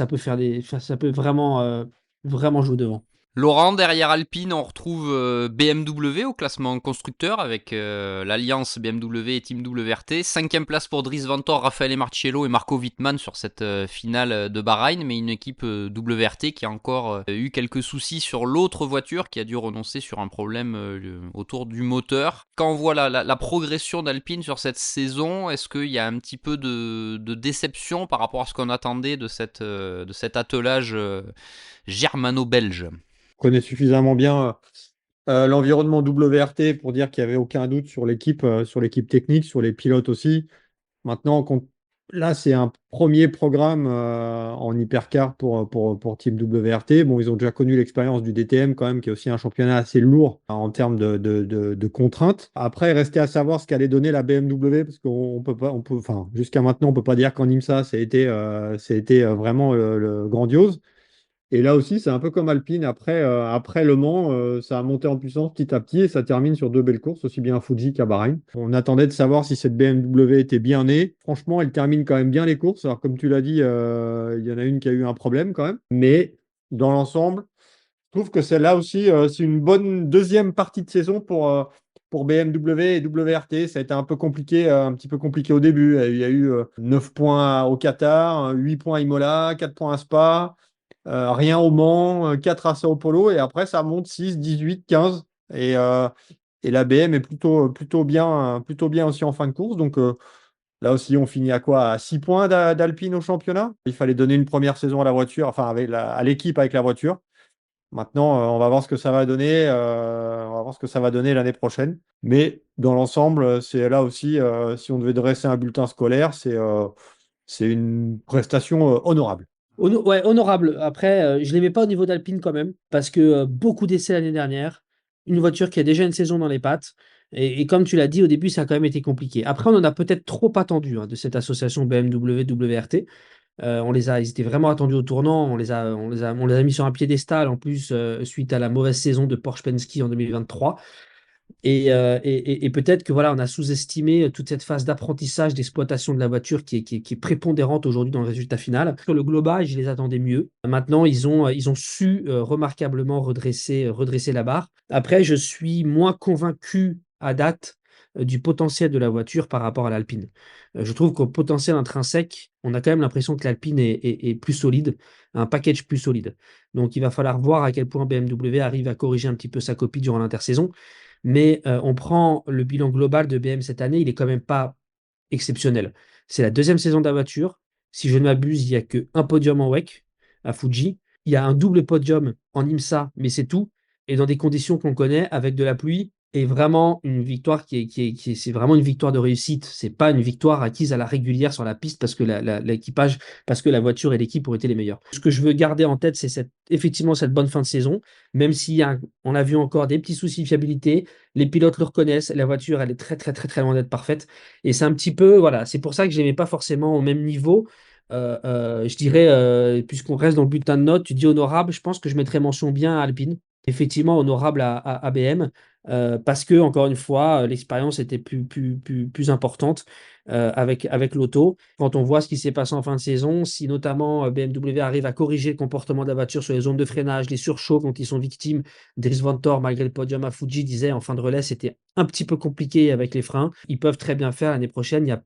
vraiment jouer devant. Laurent, derrière Alpine, on retrouve BMW au classement constructeur avec l'alliance BMW et Team WRT. Cinquième place pour Dries Vanthoor, Raffaele Marciello et Marco Wittmann sur cette finale de Bahreïn, mais une équipe WRT qui a encore eu quelques soucis sur l'autre voiture, qui a dû renoncer sur un problème autour du moteur. Quand on voit la progression d'Alpine sur cette saison, est-ce qu'il y a un petit peu de déception par rapport à ce qu'on attendait de cet attelage germano-belge? Connaît suffisamment bien l'environnement WRT pour dire qu'il n'y avait aucun doute sur l'équipe technique, sur les pilotes aussi. Maintenant, là, c'est un premier programme en hypercar pour Team WRT. Bon, ils ont déjà connu l'expérience du DTM quand même, qui est aussi un championnat assez lourd en termes de contraintes. Après, restait à savoir ce qu'allait donner la BMW, parce qu'on peut pas, enfin, jusqu'à maintenant, on peut pas dire qu'en IMSA, ça a été vraiment le grandiose. Et là aussi, c'est un peu comme Alpine. Après Le Mans, ça a monté en puissance petit à petit et ça termine sur deux belles courses, aussi bien à Fuji qu'à Bahreïn. On attendait de savoir si cette BMW était bien née. Franchement, elle termine quand même bien les courses. Alors, comme tu l'as dit, il y en a une qui a eu un problème quand même. Mais dans l'ensemble, je trouve que celle-là aussi, c'est une bonne deuxième partie de saison pour BMW et WRT. Ça a été un peu compliqué, un petit peu compliqué au début. Il y a eu 9 points au Qatar, 8 points à Imola, 4 points à Spa. Rien au Mans, 4 à Sao Paulo, et après ça monte 6, 18, 15. Et la BM est plutôt bien aussi en fin de course. Donc là aussi, on finit à quoi? À 6 points d'Alpine au championnat. Il fallait donner une première saison à la voiture, enfin à l'équipe avec la voiture. Maintenant, on va voir ce que ça va donner. On va voir ce que ça va donner l'année prochaine. Mais dans l'ensemble, c'est là aussi, si on devait dresser un bulletin scolaire, c'est une prestation honorable. Ouais, honorable. Après, je ne les mets pas au niveau d'Alpine quand même, parce que beaucoup d'essais l'année dernière, une voiture qui a déjà une saison dans les pattes, et comme tu l'as dit au début, ça a quand même été compliqué. Après, on en a peut-être trop attendu de cette association BMW WRT. Ils étaient vraiment attendus au tournant, on les a mis sur un piédestal en plus suite à la mauvaise saison de Porsche Penske en 2023. Et peut-être que voilà, on a sous-estimé toute cette phase d'apprentissage, d'exploitation de la voiture qui est prépondérante aujourd'hui dans le résultat final. Sur le global, je les attendais mieux. Maintenant, ils ont su remarquablement redresser la barre. Après, je suis moins convaincu à date du potentiel de la voiture par rapport à l'Alpine. Je trouve qu'au potentiel intrinsèque, on a quand même l'impression que l'Alpine est plus solide, un package plus solide. Donc, il va falloir voir à quel point BMW arrive à corriger un petit peu sa copie durant l'intersaison. Mais on prend le bilan global de BM cette année, il est quand même pas exceptionnel. C'est la deuxième saison de la voiture. Si je ne m'abuse, il n'y a qu'un podium en WEC à Fuji. Il y a un double podium en IMSA, mais c'est tout. Et dans des conditions qu'on connaît, avec de la pluie, et vraiment une victoire c'est vraiment une victoire de réussite. C'est pas une victoire acquise à la régulière sur la piste parce que l'équipage, parce que la voiture et l'équipe ont été les meilleurs. Ce que je veux garder en tête, c'est effectivement cette bonne fin de saison, même si on a vu encore des petits soucis de fiabilité. Les pilotes le reconnaissent, la voiture, elle est très, très, très, très loin d'être parfaite. Et c'est un petit peu, voilà, c'est pour ça que je ne les mets pas forcément au même niveau. Je dirais, puisqu'on reste dans le bulletin de notes, tu dis honorable, je pense que je mettrais mention bien à Alpine. Effectivement, honorable à BM, parce que, encore une fois, l'expérience était plus importante avec l'auto. Quand on voit ce qui s'est passé en fin de saison, si notamment BMW arrive à corriger le comportement de la voiture sur les zones de freinage, les surchauds quand ils sont victimes, Dries Vanthoor, malgré le podium à Fuji, disait en fin de relais, c'était un petit peu compliqué avec les freins. Ils peuvent très bien faire l'année prochaine, il n'y a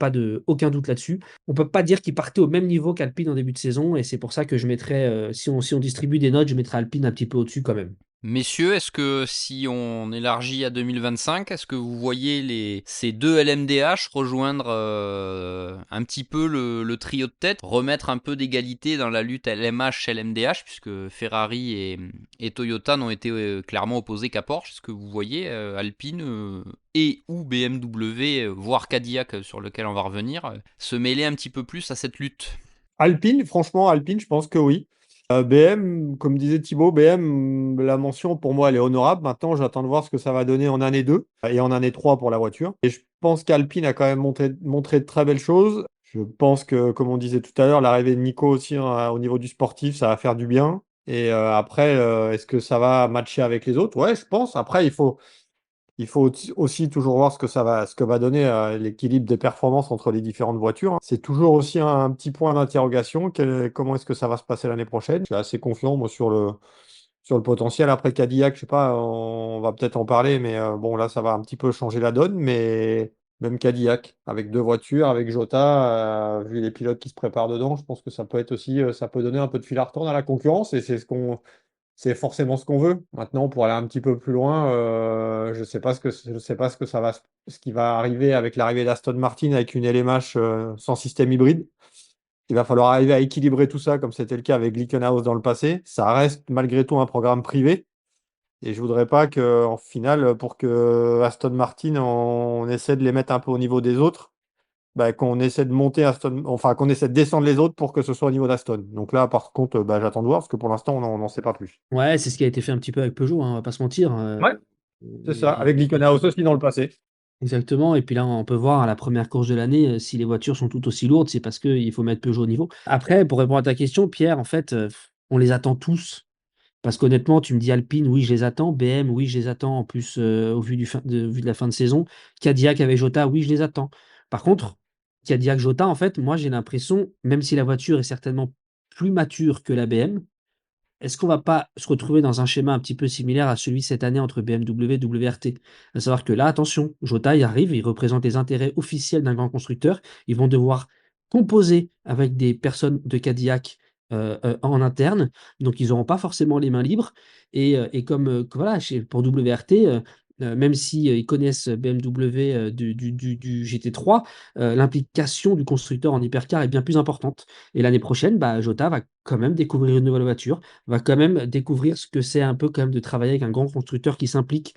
aucun doute là-dessus. On ne peut pas dire qu'ils partaient au même niveau qu'Alpine en début de saison, et c'est pour ça que je mettrais, si on distribue des notes, je mettrais Alpine un petit peu au-dessus quand même. Messieurs, est-ce que si on élargit à 2025, est-ce que vous voyez ces deux LMDH rejoindre un petit peu le trio de tête, remettre un peu d'égalité dans la lutte LMH-LMDH, puisque Ferrari et Toyota n'ont été clairement opposés qu'à Porsche. Est-ce que vous voyez Alpine et ou BMW, voire Cadillac, sur lequel on va revenir, se mêler un petit peu plus à cette lutte? Alpine, franchement, Alpine, je pense que oui. BM, comme disait Thibaut, BM, la mention pour moi, elle est honorable. Maintenant, j'attends de voir ce que ça va donner en année 2 et en année 3 pour la voiture. Et je pense qu'Alpine a quand même montré de très belles choses. Je pense que, comme on disait tout à l'heure, l'arrivée de Nico aussi au niveau du sportif, ça va faire du bien. Et après, est-ce que ça va matcher avec les autres? Ouais, je pense. Après, il faut aussi toujours voir ce que va donner l'équilibre des performances entre les différentes voitures, hein. C'est toujours aussi un petit point d'interrogation. Comment est-ce que ça va se passer l'année prochaine? Je suis assez confiant moi, sur le potentiel. Après Cadillac, je sais pas, on va peut-être en parler, mais bon, là, ça va un petit peu changer la donne. Mais même Cadillac, avec deux voitures, avec Jota, vu les pilotes qui se préparent dedans, je pense que ça peut être aussi, ça peut donner un peu de fil à retordre à la concurrence. Et c'est forcément ce qu'on veut. Maintenant, pour aller un petit peu plus loin, je sais pas ce qui va arriver avec l'arrivée d'Aston Martin avec une LMH sans système hybride. Il va falloir arriver à équilibrer tout ça, comme c'était le cas avec Glickenhaus dans le passé. Ça reste malgré tout un programme privé. Et je voudrais pas que, en finale, pour que Aston Martin, on essaie de les mettre un peu au niveau des autres, bah, qu'on essaie de monter Aston, enfin qu'on essaie de descendre les autres pour que ce soit au niveau d'Aston. Donc là, par contre, bah, j'attends de voir, parce que pour l'instant, on n'en sait pas plus. Ouais, c'est ce qui a été fait un petit peu avec Peugeot, hein, on va pas se mentir. Ouais. C'est ça, avec Et Glickenhaus aussi dans le passé. exactement. Et puis là, on peut voir à la première course de l'année, si les voitures sont toutes aussi lourdes, c'est parce qu'il faut mettre Peugeot au niveau. Après, pour répondre à ta question, Pierre, en fait, on les attend tous. Parce qu'honnêtement, tu me dis Alpine, oui, je les attends. BM, oui, je les attends. En plus, vu de la fin de saison. Cadillac avec Jota, oui, je les attends. Par contre, Cadillac Jota, en fait, moi, j'ai l'impression, même si la voiture est certainement plus mature que la BM, est-ce qu'on va pas se retrouver dans un schéma un petit peu similaire à celui cette année entre BMW et WRT? À savoir que là, attention, Jota y arrive, il représente les intérêts officiels d'un grand constructeur. Ils vont devoir composer avec des personnes de Cadillac en interne, donc ils n'auront pas forcément les mains libres. Et comme voilà, pour WRT, même si ils connaissent BMW du GT3, l'implication du constructeur en hypercar est bien plus importante. Et l'année prochaine, bah, Jota va quand même découvrir une nouvelle voiture, va quand même découvrir ce que c'est un peu quand même de travailler avec un grand constructeur qui s'implique,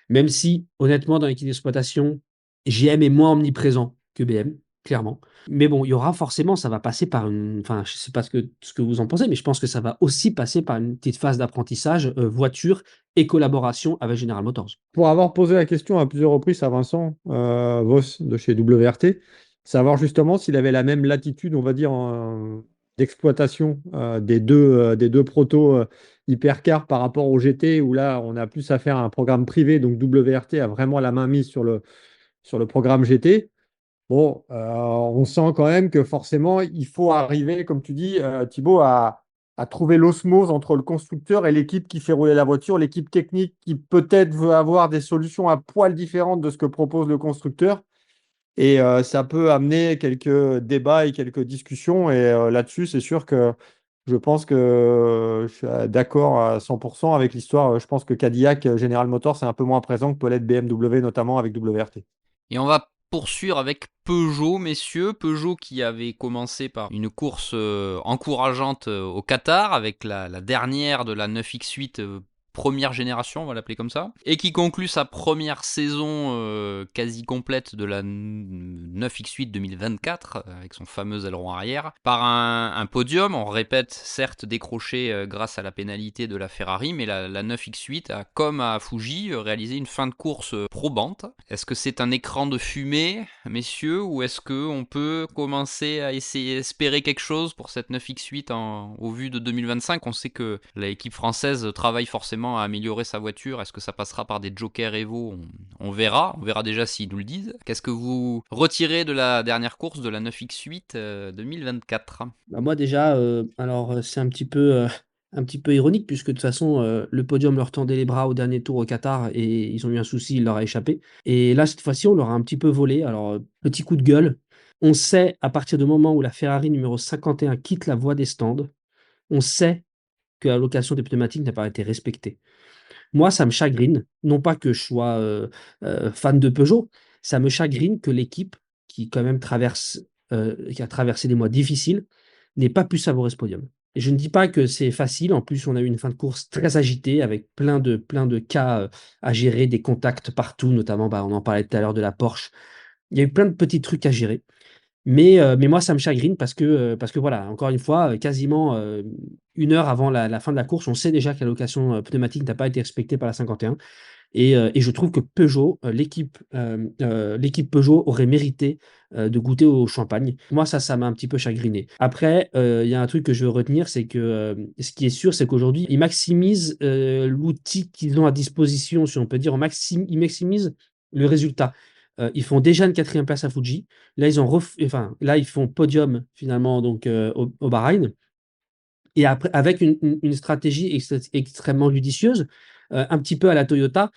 même si, honnêtement, dans l'équipe d'exploitation, GM est moins omniprésent que BM, clairement. Mais bon, il y aura forcément, ça va passer par une. Enfin, je ne sais pas ce que vous en pensez, mais je pense que ça va aussi passer par une petite phase d'apprentissage voiture et collaboration avec General Motors. Pour avoir posé la question à plusieurs reprises à Vincent Voss de chez WRT, savoir justement s'il avait la même latitude, on va dire, d'exploitation des deux protos hypercars par rapport au GT, où là, on a plus affaire à un programme privé, donc WRT a vraiment la main mise sur le programme GT. Bon, on sent quand même que forcément, il faut arriver, comme tu dis, Thibaut, à trouver l'osmose entre le constructeur et l'équipe qui fait rouler la voiture, l'équipe technique qui peut-être veut avoir des solutions à poil différentes de ce que propose le constructeur. Et ça peut amener quelques débats et quelques discussions. Et là-dessus, c'est sûr que je pense que je suis d'accord à 100% avec l'histoire. Je pense que Cadillac, General Motors, c'est un peu moins présent que peut l'être BMW, notamment avec WRT. Et on va poursuivre avec Peugeot, messieurs. Peugeot qui avait commencé par une course encourageante au Qatar avec la dernière de la 9X8 première génération, on va l'appeler comme ça, et qui conclut sa première saison quasi complète de la 9X8 2024 avec son fameux aileron arrière par un podium. On répète, certes décroché grâce à la pénalité de la Ferrari, mais la 9X8 a, comme à Fuji, réalisé une fin de course probante. Est-ce que c'est un écran de fumée, messieurs, ou est-ce qu'on peut commencer à essayer d'espérer quelque chose pour cette 9X8 au vu de 2025? On sait que l'équipe française travaille forcément à améliorer sa voiture. Est-ce que ça passera par des jokers Evo? On verra déjà s'ils nous le disent. Qu'est-ce que vous retirez de la dernière course de la 9X8 2024? Bah, moi déjà, c'est un petit peu ironique puisque de toute façon le podium leur tendait les bras au dernier tour au Qatar et ils ont eu un souci, il leur a échappé. Et là cette fois-ci on leur a un petit peu volé. Alors petit coup de gueule. On sait à partir du moment où la Ferrari numéro 51 quitte la voie des stands, on sait que la location des pneumatiques n'a pas été respectée. Moi, ça me chagrine, non pas que je sois fan de Peugeot, ça me chagrine que l'équipe qui quand même qui a traversé des mois difficiles, n'ait pas pu savourer ce podium. Et je ne dis pas que c'est facile, en plus on a eu une fin de course très agitée avec plein de cas à gérer, des contacts partout, notamment bah, on en parlait tout à l'heure de la Porsche. Il y a eu plein de petits trucs à gérer. Mais moi, ça me chagrine parce que voilà, encore une fois, quasiment une heure avant la fin de la course, on sait déjà que la location pneumatique n'a pas été respectée par la 51. Et je trouve que Peugeot, l'équipe Peugeot aurait mérité de goûter au champagne. Moi, ça m'a un petit peu chagriné. Après, il y a un truc que je veux retenir, c'est que ce qui est sûr, c'est qu'aujourd'hui, ils maximisent l'outil qu'ils ont à disposition, si on peut dire, ils maximisent le résultat. Ils font déjà une quatrième place à Fuji. Là, là, ils font podium finalement donc au Bahreïn. Et après, avec une stratégie extrêmement judicieuse, un petit peu à la Toyota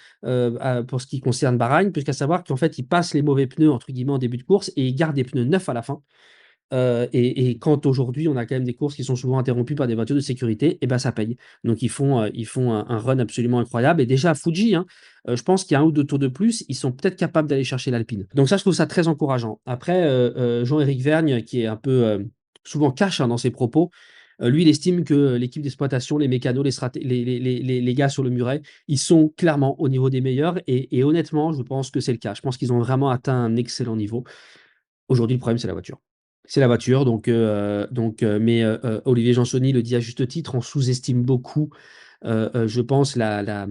pour ce qui concerne Bahreïn, puisqu'à savoir qu'en fait, ils passent les mauvais pneus entre guillemets en début de course et ils gardent des pneus neufs à la fin. Et quand aujourd'hui, on a quand même des courses qui sont souvent interrompues par des voitures de sécurité, et ben ça paye. Donc ils font un run absolument incroyable. Et déjà à Fuji, hein, je pense qu'il y a un ou deux tours de plus, ils sont peut-être capables d'aller chercher l'Alpine. Donc ça, je trouve ça très encourageant. Après, Jean-Éric Vergne, qui est un peu souvent cash hein, dans ses propos, lui, il estime que l'équipe d'exploitation, les mécanos, les gars sur le muret, ils sont clairement au niveau des meilleurs. Et honnêtement, je pense que c'est le cas. Je pense qu'ils ont vraiment atteint un excellent niveau. Aujourd'hui, le problème, c'est la voiture. C'est la voiture, mais Olivier Jansoni le dit à juste titre, on sous-estime beaucoup, je pense, la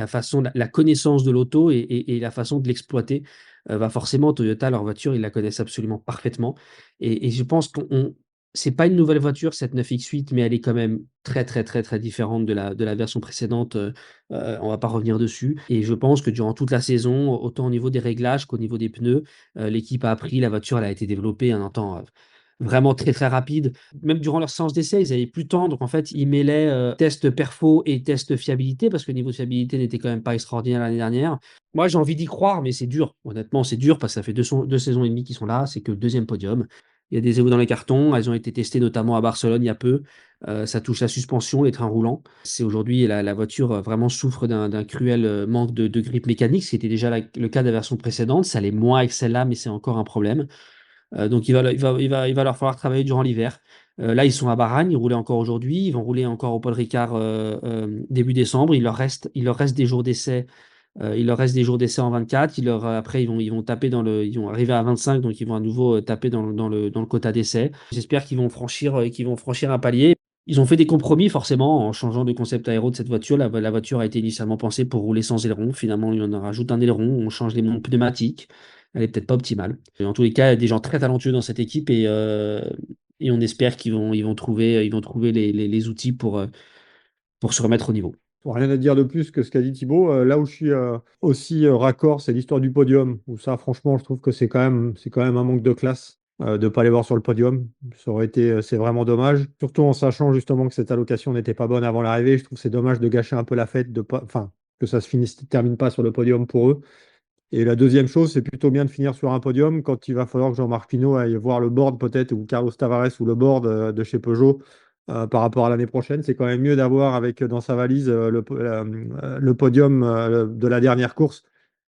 façon, la connaissance de l'auto et la façon de l'exploiter. Va forcément, Toyota, leur voiture, ils la connaissent absolument parfaitement. Et je pense c'est pas une nouvelle voiture, cette 9X8, mais elle est quand même très, très, très, très différente de la version précédente. On va pas revenir dessus. Et je pense que durant toute la saison, autant au niveau des réglages qu'au niveau des pneus, l'équipe a appris, la voiture elle a été développée en un temps vraiment très très rapide. Même durant leur séance d'essai, ils avaient plus de temps. Donc en fait, ils mêlaient test perfo et test fiabilité parce que le niveau de fiabilité n'était quand même pas extraordinaire l'année dernière. Moi, j'ai envie d'y croire, mais c'est dur. Honnêtement, c'est dur parce que ça fait deux saisons et demie qu'ils sont là. C'est que le deuxième podium. Il y a des éboues dans les cartons. Elles ont été testées notamment à Barcelone il y a peu. Ça touche la suspension, les trains roulants. C'est aujourd'hui la voiture vraiment souffre d'un cruel manque de grippe mécanique. C'était déjà le cas de la version précédente. Ça l'est moins avec celle-là, mais c'est encore un problème. Donc il va leur falloir travailler durant l'hiver. Là, ils sont à Bahreïn, ils roulaient encore aujourd'hui, ils vont rouler encore au Paul Ricard début décembre. Il leur reste des jours d'essai. Il leur reste des jours d'essai en 24. Après, ils vont taper ils vont arriver à 25, donc ils vont à nouveau taper dans le quota d'essai. J'espère qu'ils vont franchir un palier. Ils ont fait des compromis forcément en changeant de concept aéro de cette voiture. La voiture a été initialement pensée pour rouler sans aileron. Finalement, on en rajoute un aileron, on change les montres pneumatiques. Elle est peut-être pas optimale. Et en tous les cas, il y a des gens très talentueux dans cette équipe et on espère ils vont trouver les outils pour se remettre au niveau. Bon, rien à dire de plus que ce qu'a dit Thibaut. Là où je suis aussi raccord, c'est l'histoire du podium. Où ça, franchement, je trouve que c'est quand même un manque de classe de ne pas les voir sur le podium. Ça aurait été, c'est vraiment dommage. Surtout en sachant justement que cette allocation n'était pas bonne avant l'arrivée. Je trouve que c'est dommage de gâcher un peu la fête, de pas, enfin, que ça termine pas sur le podium pour eux. Et la deuxième chose, c'est plutôt bien de finir sur un podium quand il va falloir que Jean-Marc Pinot aille voir le board peut-être, ou Carlos Tavares ou le board de chez Peugeot par rapport à l'année prochaine. C'est quand même mieux d'avoir avec dans sa valise le podium de la dernière course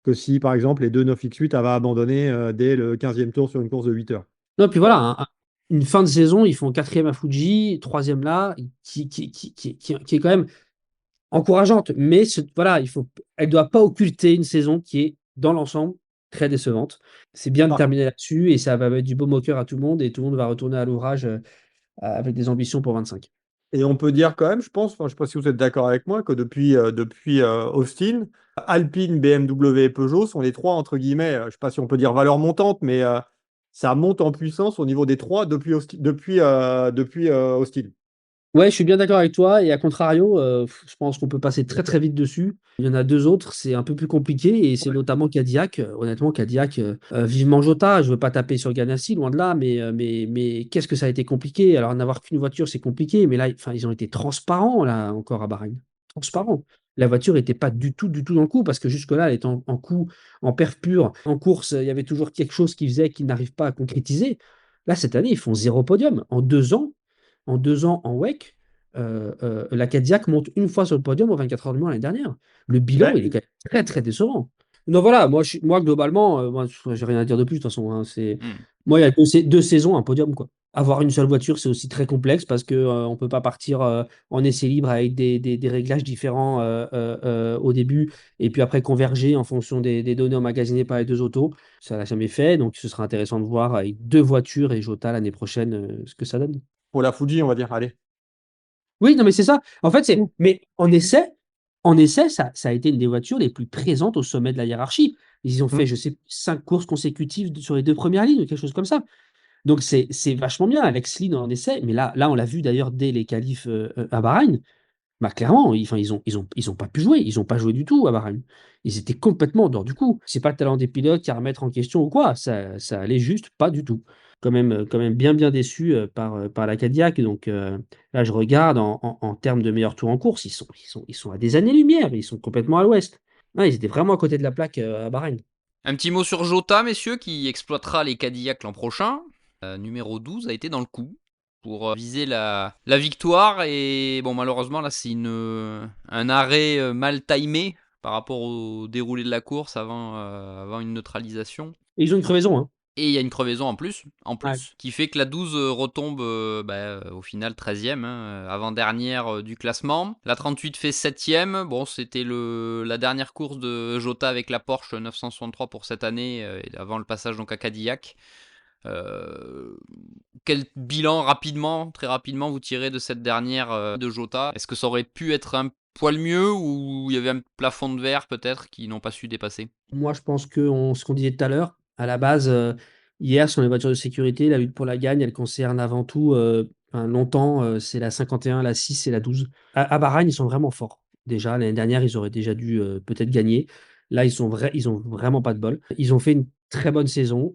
que si, par exemple, les deux 9X8 avaient abandonné dès le 15e tour sur une course de 8 heures. Non, puis voilà, une fin de saison, ils font quatrième à Fuji, troisième là, qui est quand même encourageante. Mais voilà, elle ne doit pas occulter une saison qui est, dans l'ensemble, très décevante. C'est bien de Ah. terminer là-dessus et ça va mettre du baume au cœur à tout le monde et tout le monde va retourner à l'ouvrage avec des ambitions pour 25. Et on peut dire quand même, je pense, enfin, je ne sais pas si vous êtes d'accord avec moi, que depuis Austin, Alpine, BMW et Peugeot sont les trois, entre guillemets, je ne sais pas si on peut dire valeur montante, mais ça monte en puissance au niveau des trois depuis Austin. Ouais, je suis bien d'accord avec toi. Et à contrario, je pense qu'on peut passer très très vite dessus. Il y en a deux autres, c'est un peu plus compliqué. Et c'est Ouais. notamment Cadillac. Honnêtement, Cadillac, vivement Jota. Je veux pas taper sur Ganassi, loin de là. Mais qu'est-ce que ça a été compliqué. Alors, n'avoir qu'une voiture, c'est compliqué. Mais là, enfin, ils ont été transparents, là, encore à Bahreïn. Transparents. La voiture n'était pas du tout dans le coup. Parce que jusque-là, elle était en coup, en perf pur. En course, il y avait toujours quelque chose qui faisait qu'ils n'arrivent pas à concrétiser. Là, cette année, ils font zéro podium. En 2 ans en WEC, la Cadillac monte une fois sur le podium aux 24 heures du Mans l'année dernière. Le bilan, il est Ouais. quand même très, très décevant. Donc voilà, moi globalement, moi, j'ai rien à dire de plus de toute façon, hein. Hmm. Moi, il y a deux saisons, un podium, quoi. Avoir une seule voiture, c'est aussi très complexe parce que on peut pas partir en essai libre avec des réglages différents au début et puis après converger en fonction des données emmagasinées par les deux autos. Ça l'a jamais fait, donc ce sera intéressant de voir avec deux voitures et Jota l'année prochaine ce que ça donne. Pour la Fuji, on va dire, allez. Oui, non, mais c'est ça. En fait, mais en essai, ça a été une des voitures les plus présentes au sommet de la hiérarchie. Ils ont Hmm. fait, je sais, 5 courses consécutives sur les deux premières lignes, ou quelque chose comme ça. Donc, c'est vachement bien. Alex Lynn en essai, mais là, on l'a vu d'ailleurs dès les qualifs à Bahreïn. Bah, clairement, enfin, ils ont pas pu jouer. Ils ont pas joué du tout à Bahreïn. Ils étaient complètement en dehors du coup. C'est pas le talent des pilotes qui a à remettre en question ou quoi. Ça allait juste pas du tout. Quand même bien déçu par la Cadillac. Donc là, je regarde en termes de meilleurs tours en course, ils sont à des années-lumière. Ils sont complètement à l'ouest. Ouais, ils étaient vraiment à côté de la plaque à Bahreïn. Un petit mot sur Jota, messieurs, qui exploitera les Cadillacs l'an prochain. Numéro 12 a été dans le coup pour viser la victoire. Et bon, malheureusement, là, c'est un arrêt mal timé par rapport au déroulé de la course avant une neutralisation. Et ils ont une crevaison, hein. Et il y a une crevaison Ouais. qui fait que la 12 retombe au final 13e, hein, avant-dernière du classement. La 38 fait 7e. Bon, c'était la dernière course de Jota avec la Porsche 963 pour cette année, avant le passage donc à Cadillac. Quel bilan très rapidement, vous tirez de cette dernière de Jota? Est-ce que ça aurait pu être un poil mieux ou il y avait un plafond de verre peut-être qu'ils n'ont pas su dépasser? Moi, je pense que ce qu'on disait tout à l'heure, à la base, hier, sur les voitures de sécurité, la lutte pour la gagne, elle concerne avant tout, enfin, longtemps, c'est la 51, la 6 et la 12. À Bahreïn, ils sont vraiment forts. Déjà, l'année dernière, ils auraient déjà dû peut-être gagner. Là, ils ont vraiment pas de bol. Ils ont fait une très bonne saison.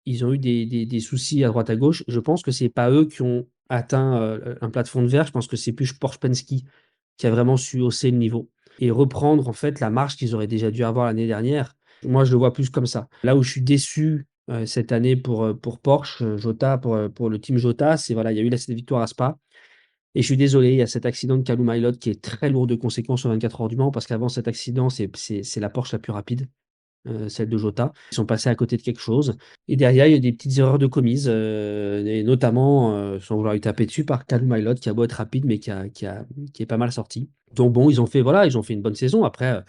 Ils ont eu des soucis à droite à gauche. Je pense que c'est pas eux qui ont atteint un plafond de verre. Je pense que c'est plus Porsche Penske qui a vraiment su hausser le niveau et reprendre en fait la marge qu'ils auraient déjà dû avoir l'année dernière. Moi, je le vois plus comme ça. Là où je suis déçu cette année pour Porsche, Jota, pour le team Jota. Voilà, il y a eu cette victoire à Spa. Et je suis désolé, il y a cet accident de Calum Ilott qui est très lourd de conséquences sur 24 heures du Mans, parce qu'avant cet accident, c'est la Porsche la plus rapide, celle de Jota. Ils sont passés à côté de quelque chose. Et derrière, il y a des petites erreurs de commises, et notamment, sans vouloir lui taper dessus, par Calum Ilott, qui a beau être rapide, mais qui est pas mal sorti. Donc bon, ils ont fait une bonne saison. Après,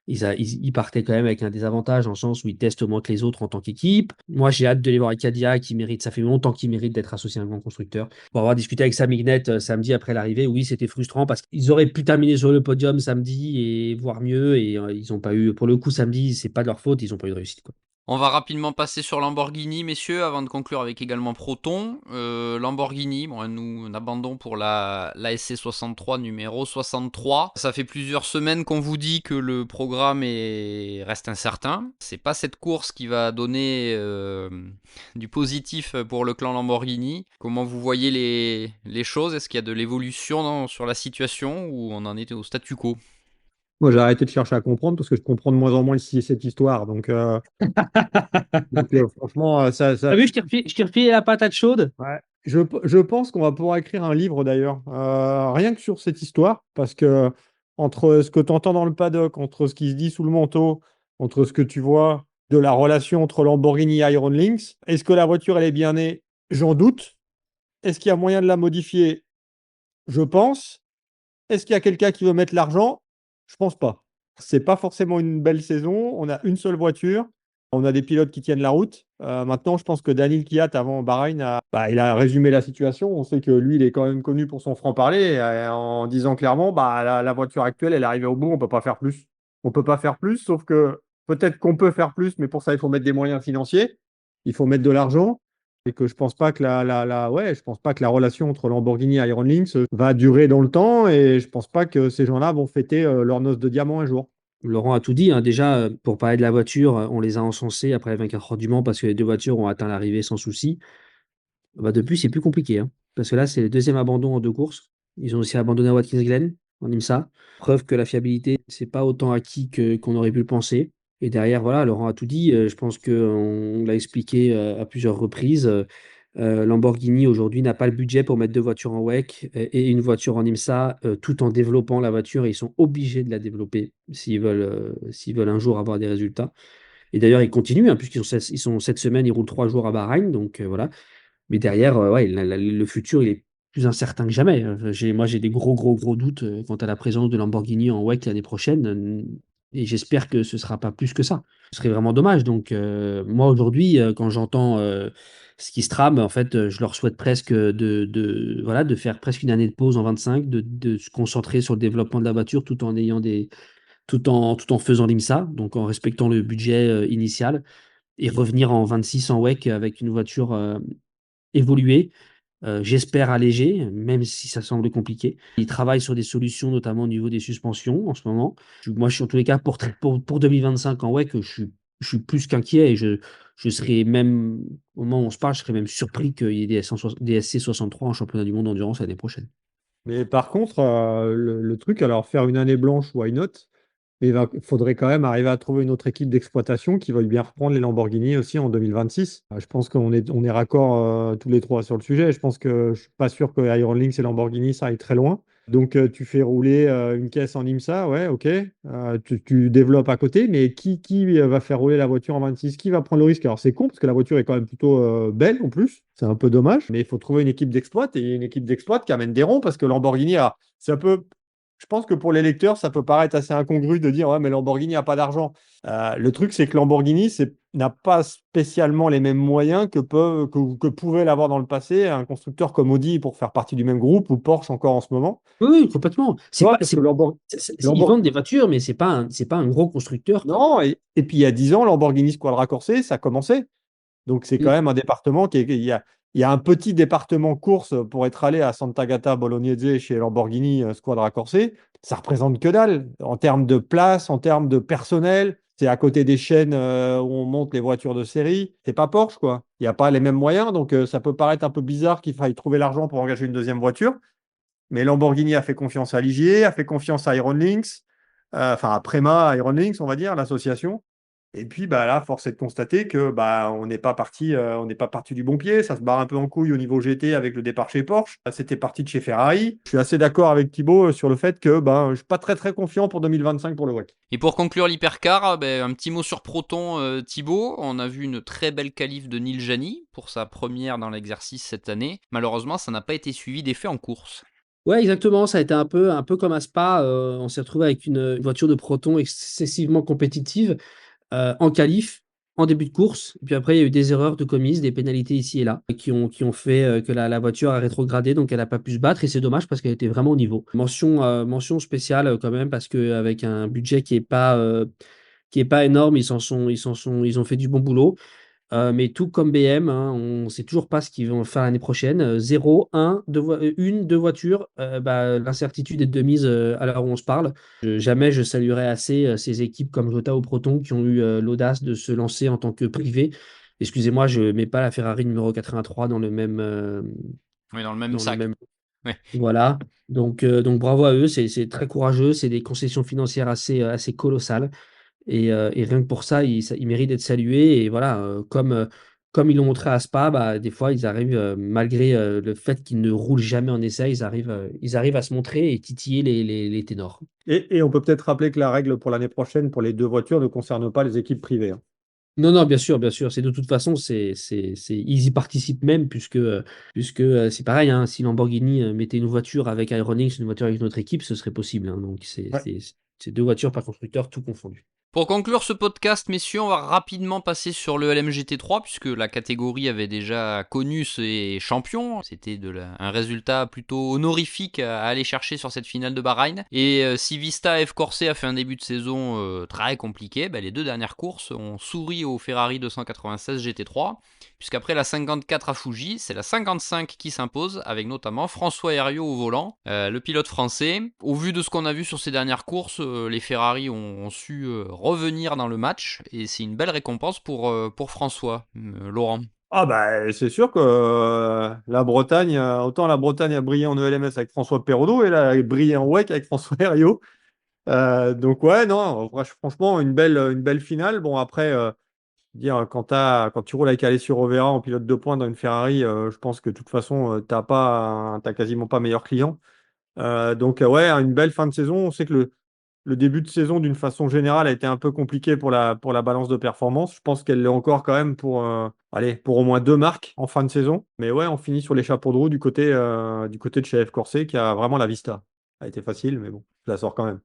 ils partaient quand même avec un désavantage, dans le sens où ils testent moins que les autres en tant qu'équipe. Moi, j'ai hâte de les voir avec Cadillac, ça fait longtemps qu'ils méritent d'être associés à un grand constructeur. Pour avoir discuté avec Sam Hignett samedi après l'arrivée, oui, c'était frustrant parce qu'ils auraient pu terminer sur le podium samedi et voir mieux. Et ils n'ont pas eu, pour le coup, samedi, c'est pas de leur faute, ils n'ont pas eu de réussite, quoi. On va rapidement passer sur Lamborghini, messieurs, avant de conclure avec également Proton. Lamborghini, bon, nous, un abandon pour la SC63 numéro 63. Ça fait plusieurs semaines qu'on vous dit que le programme reste incertain. C'est pas cette course qui va donner du positif pour le clan Lamborghini. Comment vous voyez les choses? Est-ce qu'il y a de l'évolution sur la situation ou on en est au statu quo? Moi, j'ai arrêté de chercher à comprendre parce que je comprends de moins en moins cette histoire. Donc, franchement, T'as vu, je t'ai refilé la patate chaude. ouais. Je pense qu'on va pouvoir écrire un livre d'ailleurs, rien que sur cette histoire, parce que entre ce que tu entends dans le paddock, entre ce qui se dit sous le manteau, entre ce que tu vois de la relation entre Lamborghini et Iron Lynx, est-ce que la voiture elle est bien née? J'en doute. Est-ce qu'il y a moyen de la modifier? Je pense. Est-ce qu'il y a quelqu'un qui veut mettre l'argent? Je pense pas. C'est pas forcément une belle saison. On a une seule voiture. On a des pilotes qui tiennent la route. Maintenant, je pense que Daniil Kvyat, avant Bahreïn, il a résumé la situation. On sait que lui, il est quand même connu pour son franc-parler, en disant clairement, la voiture actuelle, elle est arrivée au bout, on peut pas faire plus. On peut pas faire plus, sauf que peut-être qu'on peut faire plus, mais pour ça, il faut mettre des moyens financiers. Il faut mettre de l'argent. Et que je pense pas que je pense pas que la relation entre Lamborghini et Iron Lynx va durer dans le temps, et je pense pas que ces gens-là vont fêter leur noce de diamant un jour. Laurent a tout dit, hein. Déjà, pour parler de la voiture, on les a encensés après les 24 heures du Mans parce que les deux voitures ont atteint l'arrivée sans souci. Bah, depuis, c'est plus compliqué, hein, parce que là, c'est le deuxième abandon en deux courses. Ils ont aussi abandonné à Watkins Glen, en IMSA. Preuve que la fiabilité, c'est pas autant acquis qu'on aurait pu le penser. Et derrière, voilà, Laurent a tout dit. Je pense qu'on l'a expliqué à plusieurs reprises. Lamborghini aujourd'hui n'a pas le budget pour mettre deux voitures en WEC et une voiture en IMSA, tout en développant la voiture. Et ils sont obligés de la développer s'ils veulent un jour avoir des résultats. Et d'ailleurs, ils continuent, hein, ils sont cette semaine, ils roulent 3 jours à Bahreïn. Donc voilà. Mais derrière, ouais, le futur, il est plus incertain que jamais. Moi, j'ai des gros, gros, gros doutes quant à la présence de Lamborghini en WEC l'année prochaine. Et j'espère que ce ne sera pas plus que ça. Ce serait vraiment dommage. Donc, moi, aujourd'hui, quand j'entends ce qui se trame, en fait, je leur souhaite presque voilà, de faire presque une année de pause en 25, de se concentrer sur le développement de la voiture tout en faisant l'IMSA, donc en respectant le budget initial, et revenir en 26 en WEC avec une voiture évoluer, j'espère alléger, même si ça semble compliqué. Ils travaillent sur des solutions, notamment au niveau des suspensions en ce moment. Moi, je suis en tous les cas pour 2025 en WEC, je suis plus qu'inquiet et je serais même, au moment où on se parle, je serais même surpris qu'il y ait des SC63 en championnat du monde d'endurance l'année prochaine. Mais par contre, le truc, alors faire une année blanche, why not? Mais il faudrait quand même arriver à trouver une autre équipe d'exploitation qui veuille bien reprendre les Lamborghini aussi en 2026. Je pense qu'on est raccord tous les trois sur le sujet. Je pense que je suis pas sûr que Iron Lynx et Lamborghini ça aille très loin. Donc tu fais rouler une caisse en IMSA, ouais, ok. Tu développes à côté, mais qui va faire rouler la voiture en 26? Qui va prendre le risque? Alors c'est con parce que la voiture est quand même plutôt belle en plus. C'est un peu dommage, mais il faut trouver une équipe d'exploit et une équipe d'exploit qui amène des ronds parce que Lamborghini c'est un peu. Je pense que pour les lecteurs, ça peut paraître assez incongru de dire ouais, mais Lamborghini n'a pas d'argent. Le truc, c'est que Lamborghini n'a pas spécialement les mêmes moyens que pouvait l'avoir dans le passé un constructeur comme Audi pour faire partie du même groupe ou Porsche encore en ce moment. Oui, oui, complètement. Tu vois, parce que Ils vendent des voitures, mais c'est pas un gros constructeur. Non, et puis il y a 10 ans, Lamborghini Squadra Corse, ça commençait. Donc c'est quand Mm. même un département il y a un petit département course pour être allé à Sant'Agata Bolognese chez Lamborghini Squadra Corse. Ça représente que dalle en termes de place, en termes de personnel. C'est à côté des chaînes où on monte les voitures de série. C'est pas Porsche, quoi. Il n'y a pas les mêmes moyens, donc ça peut paraître un peu bizarre qu'il faille trouver l'argent pour engager une deuxième voiture. Mais Lamborghini a fait confiance à Ligier, a fait confiance à Iron Lynx, enfin à Prema Iron Lynx, on va dire, l'association. Et puis bah, là, force est de constater que bah, on n'est pas parti du bon pied. Ça se barre un peu en couille au niveau GT avec le départ chez Porsche. C'était parti de chez Ferrari. Je suis assez d'accord avec Thibaut sur le fait que bah, je ne suis pas très très confiant pour 2025 pour le WEC. Et pour conclure l'hypercar, un petit mot sur Proton, Thibaut. On a vu une très belle qualif de Neil Jani pour sa première dans l'exercice cette année. Malheureusement, ça n'a pas été suivi d'effet en course. Ouais, exactement. Ça a été un peu comme à Spa. On s'est retrouvé avec une voiture de Proton excessivement compétitive en qualif, en début de course. Et puis après, il y a eu des erreurs de commises, des pénalités ici et là, qui ont fait que la voiture a rétrogradé, donc elle n'a pas pu se battre. Et c'est dommage parce qu'elle était vraiment au niveau. Mention spéciale quand même, parce qu'avec un budget qui est pas énorme, ils ont fait du bon boulot. Mais tout comme BM, hein, on ne sait toujours pas ce qu'ils vont faire l'année prochaine. 0, 1, une, deux voitures, l'incertitude est de mise à l'heure où on se parle. Jamais je saluerai assez ces équipes comme Jota ou Proton qui ont eu l'audace de se lancer en tant que privé. Excusez-moi, je ne mets pas la Ferrari numéro 83 dans le même, Oui, dans le même dans le sac. même. Ouais. Voilà. Donc bravo à eux, c'est très courageux, c'est des concessions financières assez colossales. Et rien que pour ça, il mérite d'être salué. Et voilà, comme ils l'ont montré à Spa, bah, des fois, ils arrivent, malgré le fait qu'ils ne roulent jamais en essai, ils arrivent à se montrer et titiller les ténors. Et on peut peut-être rappeler que la règle pour l'année prochaine pour les deux voitures ne concerne pas les équipes privées, hein. Non, non, bien sûr, bien sûr. C'est de toute façon, ils y participent même, puisque c'est pareil, hein, si Lamborghini mettait une voiture avec Ironix, une voiture avec une autre équipe, ce serait possible, hein. Donc, Ouais. c'est deux voitures par constructeur, tout confondu. Pour conclure ce podcast, messieurs, on va rapidement passer sur le LMGT3 puisque la catégorie avait déjà connu ses champions. C'était un résultat plutôt honorifique à aller chercher sur cette finale de Bahreïn. Et si Vista F Corse a fait un début de saison très compliqué, les deux dernières courses ont souri au Ferrari 296 GT3 puisqu'après la 54 à Fuji, c'est la 55 qui s'impose avec notamment François Heriot au volant, le pilote français. Au vu de ce qu'on a vu sur ces dernières courses, les Ferrari ont su revenir dans le match et c'est une belle récompense pour François. Laurent. Ah bah c'est sûr que la Bretagne, autant la Bretagne a brillé en ELMS avec François Perraudot et elle a brillé en WEC avec François Heriot. Donc ouais, non, franchement, une belle finale. Bon, après, dire quand tu roules avec Alessio Rovera en pilote de pointe dans une Ferrari, je pense que de toute façon, t'as quasiment pas meilleur client. Donc ouais, une belle fin de saison. On sait que le début de saison, d'une façon générale, a été un peu compliqué pour la balance de performance. Je pense qu'elle l'est encore quand même pour au moins deux marques en fin de saison. Mais ouais, on finit sur les chapeaux de roue du côté de chez F Corse qui a vraiment la vista. Ça a été facile, mais bon, je la sors quand même.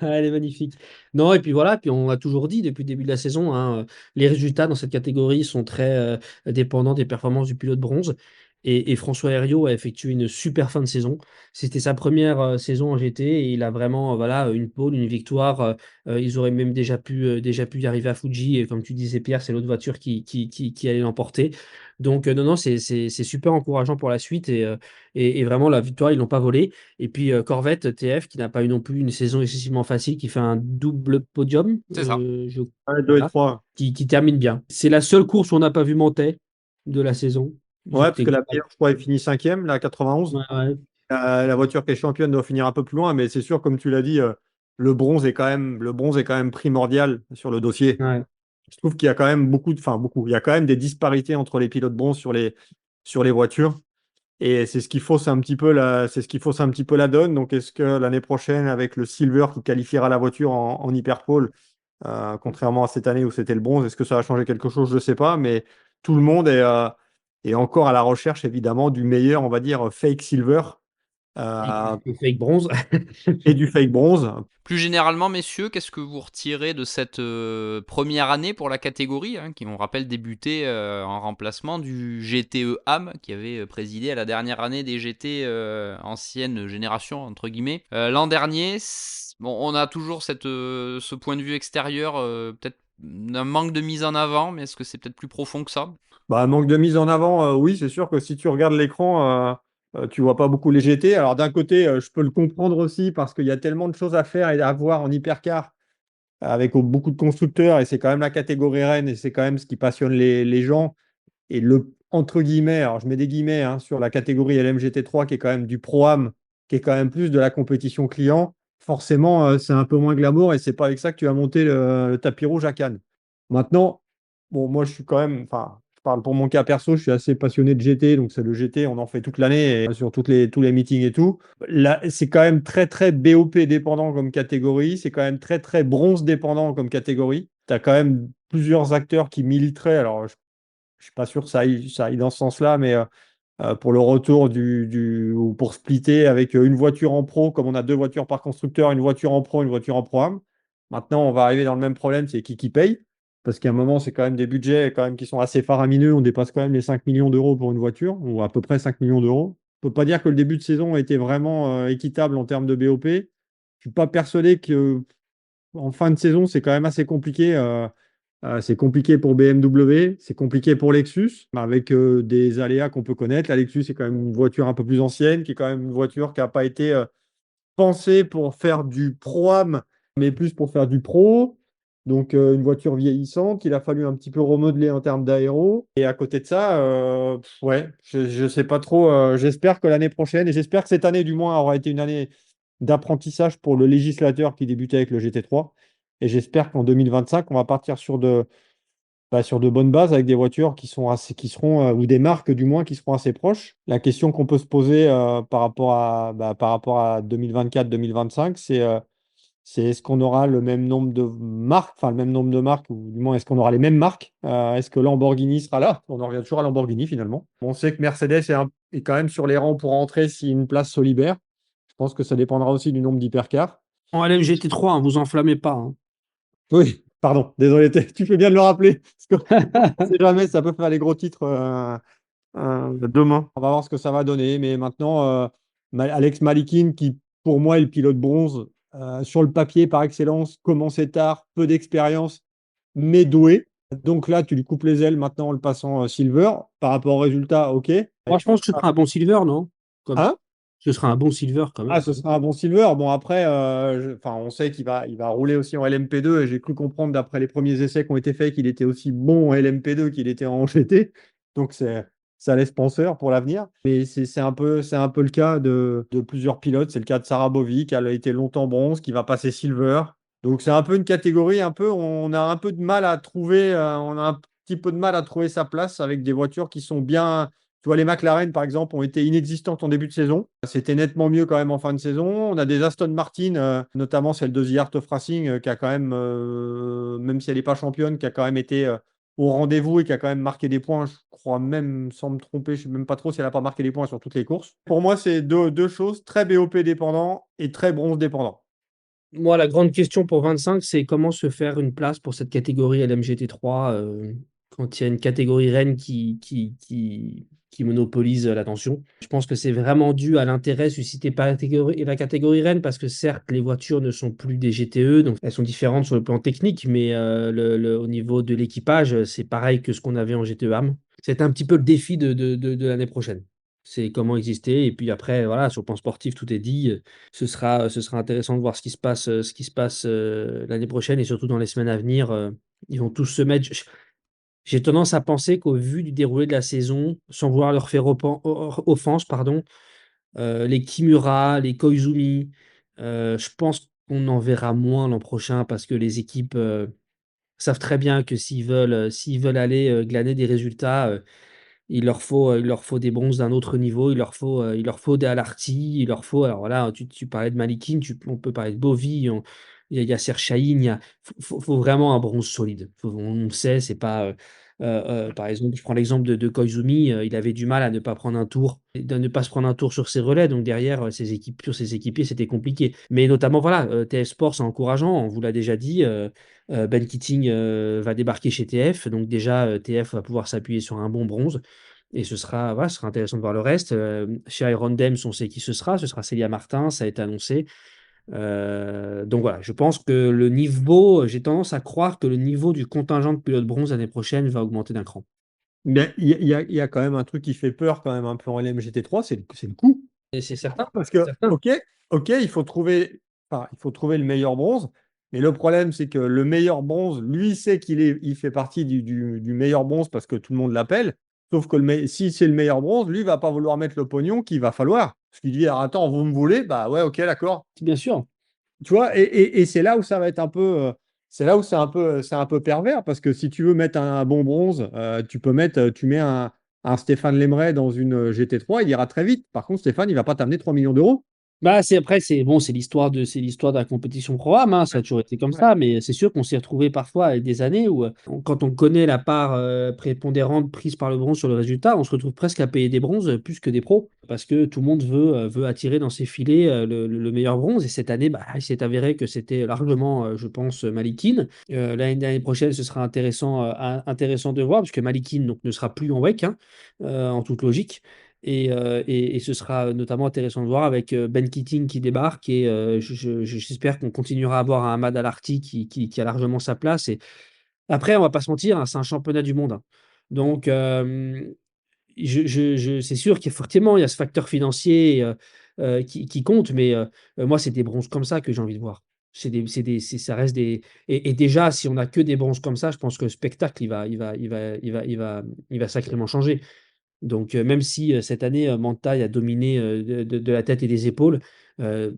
Elle est magnifique. Non, et puis voilà, puis on a toujours dit depuis le début de la saison, hein, les résultats dans cette catégorie sont très dépendants des performances du pilote bronze. Et François Heriot a effectué une super fin de saison. C'était sa première saison en GT et il a vraiment voilà, une pole, une victoire. Ils auraient même déjà pu y arriver à Fuji. Et comme tu disais, Pierre, c'est l'autre voiture qui allait l'emporter. Donc, non, non, c'est super encourageant pour la suite. Et vraiment, la victoire, ils l'ont pas volée. Et puis Corvette TF qui n'a pas eu non plus une saison excessivement facile, qui fait un double podium, C'est ça. Ouais, 2 et voilà, 3. qui termine bien. C'est la seule course où on n'a pas vu Montet de la saison. Ouais, parce J'étais que la meilleure, je crois, est finie cinquième, la 91. ouais, ouais, La voiture qui est championne doit finir un peu plus loin, mais c'est sûr, comme tu l'as dit, le bronze est quand même primordial sur le dossier. ouais. Je trouve qu'il y a quand même beaucoup. Il y a quand même des disparités entre les pilotes bronze sur les voitures. Et c'est ce qui fausse un petit peu la donne. Donc, est-ce que l'année prochaine, avec le silver qui qualifiera la voiture en hyperpole, contrairement à cette année où c'était le bronze, est-ce que ça va changer quelque chose? Je ne sais pas, mais tout le monde est encore à la recherche, évidemment, du meilleur, on va dire, fake silver euh, Et fake bronze. et du fake bronze. Plus généralement, messieurs, qu'est-ce que vous retirez de cette première année pour la catégorie, hein, qui, on rappelle, débuté en remplacement du GTE AM, qui avait présidé à la dernière année des GT ancienne génération, entre guillemets. L'an dernier, bon, on a toujours ce point de vue extérieur, peut-être un manque de mise en avant, mais est-ce que c'est peut-être plus profond que ça? Bah, manque de mise en avant, oui, c'est sûr que si tu regardes l'écran, tu vois pas beaucoup les GT. Alors d'un côté, je peux le comprendre aussi parce qu'il y a tellement de choses à faire et à voir en hypercar avec beaucoup de constructeurs et c'est quand même la catégorie reine et c'est quand même ce qui passionne les gens. Et entre guillemets, alors je mets des guillemets hein, sur la catégorie LMGT3 qui est quand même du Pro-Am, qui est quand même plus de la compétition client. forcément, c'est un peu moins glamour et c'est pas avec ça que tu vas monter le tapis rouge à Cannes. Maintenant, bon, moi, je suis quand même, enfin, je parle pour mon cas perso, je suis assez passionné de GT, donc c'est le GT, on en fait toute l'année et sur tous les meetings et tout. Là, c'est quand même très, très BOP dépendant comme catégorie, c'est quand même très, très bronze dépendant comme catégorie. Tu as quand même plusieurs acteurs qui militeraient, alors je suis pas sûr que ça aille dans ce sens-là, mais pour le retour ou pour splitter avec une voiture en pro, comme on a deux voitures par constructeur, une voiture en pro, une voiture en pro-am. Maintenant, on va arriver dans le même problème, c'est qui paye. Parce qu'à un moment, c'est quand même des budgets quand même qui sont assez faramineux. On dépasse quand même les 5 millions d'euros pour une voiture, ou à peu près 5 millions d'euros. On ne peut pas dire que le début de saison a été vraiment équitable en termes de BOP. Je ne suis pas persuadé que en fin de saison, c'est quand même assez compliqué. C'est compliqué pour BMW, c'est compliqué pour Lexus, avec des aléas qu'on peut connaître. La Lexus, c'est quand même une voiture un peu plus ancienne, qui est quand même une voiture qui n'a pas été pensée pour faire du pro-am, mais plus pour faire du pro. Donc, une voiture vieillissante, il a fallu un petit peu remodeler en termes d'aéro. Et à côté de ça, ouais, je sais pas trop. J'espère que l'année prochaine, et j'espère que cette année, du moins, aura été une année d'apprentissage pour le législateur qui débutait avec le GT3. Et j'espère qu'en 2025, on va partir sur de bonnes bases avec des voitures qui seront, ou des marques du moins, qui seront assez proches. La question qu'on peut se poser par rapport à 2024-2025, c'est est-ce qu'on aura le même nombre de marques, enfin le même nombre de marques, ou du moins est-ce qu'on aura les mêmes marques? Est-ce que Lamborghini sera là? On en revient toujours à Lamborghini finalement. On sait que Mercedes est quand même sur les rangs pour entrer si une place se libère. Je pense que ça dépendra aussi du nombre d'hypercars. En LMGT3, hein, vous enflammez pas, hein. Oui, pardon, désolé, tu fais bien de le rappeler. Parce qu'on ne sait jamais, ça peut faire les gros titres demain. On va voir ce que ça va donner. Mais maintenant, Alex Malikin, qui pour moi est le pilote bronze, sur le papier par excellence, commençait tard, peu d'expérience, mais doué. Donc là, tu lui coupes les ailes maintenant en le passant silver. Par rapport au résultat, ok. Moi, je pense que ce sera un bon silver, non? Comme Hein? ce sera un bon silver quand Ah, même. ce sera un bon silver. Bon, après, enfin, on sait il va rouler aussi en LMP2 et j'ai cru comprendre d'après les premiers essais qui ont été faits qu'il était aussi bon en LMP2 qu'il était en GT. Donc, ça laisse penseur pour l'avenir. Mais c'est un peu le cas de plusieurs pilotes. C'est le cas de Sarah Bovy qui a été longtemps bronze, qui va passer silver. Donc, c'est un peu une catégorie, on a un peu de mal à trouver, on a un petit peu de mal à trouver sa place avec des voitures qui sont bien. Tu vois, les McLaren, par exemple, ont été inexistantes en début de saison. C'était nettement mieux quand même en fin de saison. On a des Aston Martin, notamment celle de The Art of Racing, qui a quand même, même si elle n'est pas championne, qui a quand même été au rendez-vous et qui a quand même marqué des points. Je crois même, sans me tromper, je ne sais même pas trop si elle n'a pas marqué des points sur toutes les courses. Pour moi, c'est deux choses, très BOP dépendant et très bronze dépendant. Moi, la grande question pour 25, c'est comment se faire une place pour cette catégorie LMGT3 quand il y a une catégorie reine qui monopolise l'attention. Je pense que c'est vraiment dû à l'intérêt suscité par la catégorie reine parce que certes, les voitures ne sont plus des GTE, donc elles sont différentes sur le plan technique, mais au niveau de l'équipage, c'est pareil que ce qu'on avait en GTE AM. C'est un petit peu le défi de l'année prochaine. C'est comment exister. Et puis après, voilà, sur le plan sportif, tout est dit. Ce sera intéressant de voir ce qui se passe l'année prochaine et surtout dans les semaines à venir. Ils vont tous se mettre. J'ai tendance à penser qu'au vu du déroulé de la saison, sans vouloir leur faire offense, pardon, les Kimura, les Koizumi, je pense qu'on en verra moins l'an prochain parce que les équipes savent très bien que s'ils veulent aller glaner des résultats, il leur faut des bronzes d'un autre niveau, il leur faut des Alarty, il leur faut. Alors voilà, tu parlais de Malikin, on peut parler de Bovy, il y a Serge Chahine, faut vraiment un bronze solide. On le sait, c'est pas. Par exemple, je prends l'exemple de Koizumi, il avait du mal à ne pas prendre un tour, de ne pas se prendre un tour sur ses relais, donc derrière sur ses équipiers, c'était compliqué. Mais notamment, voilà, TF Sport, c'est encourageant, on vous l'a déjà dit. Ben Keating va débarquer chez TF, donc déjà TF va pouvoir s'appuyer sur un bon bronze. Et voilà, ce sera intéressant de voir le reste. Chez Iron Dems, on sait qui ce sera Célia Martin, ça a été annoncé. Donc voilà, je pense que j'ai tendance à croire que le niveau du contingent de pilotes bronze l'année prochaine va augmenter d'un cran. Mais il y a quand même un truc qui fait peur quand même un peu en LMGT3, c'est le coût. Et c'est certain, Parce c'est que, certain. ok, il faut trouver le meilleur bronze, mais le problème, c'est que le meilleur bronze, lui, sait il fait partie du meilleur bronze parce que tout le monde l'appelle. Sauf que si c'est le meilleur bronze, lui, va pas vouloir mettre le pognon qu'il va falloir. Parce qu'il dit, alors, attends, vous me voulez? Bah ouais, ok, d'accord. Bien sûr. Tu vois, et c'est là où ça va être un peu, c'est là où c'est un peu pervers parce que si tu veux mettre un bon bronze, tu mets un Stéphane Lemray dans une GT3, il ira très vite. Par contre, Stéphane, il va pas t'amener 3 millions d'euros. Bah, c'est l'histoire de la compétition pro-am, hein, ça a toujours été comme Ouais. ça, mais c'est sûr qu'on s'est retrouvé parfois avec des années où, quand on connaît la part prépondérante prise par le bronze sur le résultat, on se retrouve presque à payer des bronzes plus que des pros, parce que tout le monde veut attirer dans ses filets le meilleur bronze, et cette année, bah, il s'est avéré que c'était largement, je pense, Malikin. L'année prochaine, ce sera intéressant de voir, parce que Malikin donc, ne sera plus en WEC, hein, en toute logique. Et ce sera notamment intéressant de voir avec Ben Keating qui débarque et j'espère qu'on continuera à avoir un Ahmad Al-Arti qui a largement sa place. Et après, on va pas se mentir, hein, c'est un championnat du monde, hein. Donc, c'est sûr qu'effectivement, il y a ce facteur financier qui compte, mais moi, c'est des bronzes comme ça que j'ai envie de voir. Ça reste des. Et déjà, si on a que des bronzes comme ça, je pense que le spectacle, il va sacrément changer. Donc, même si cette année, Manthey a dominé de la tête et des épaules, euh,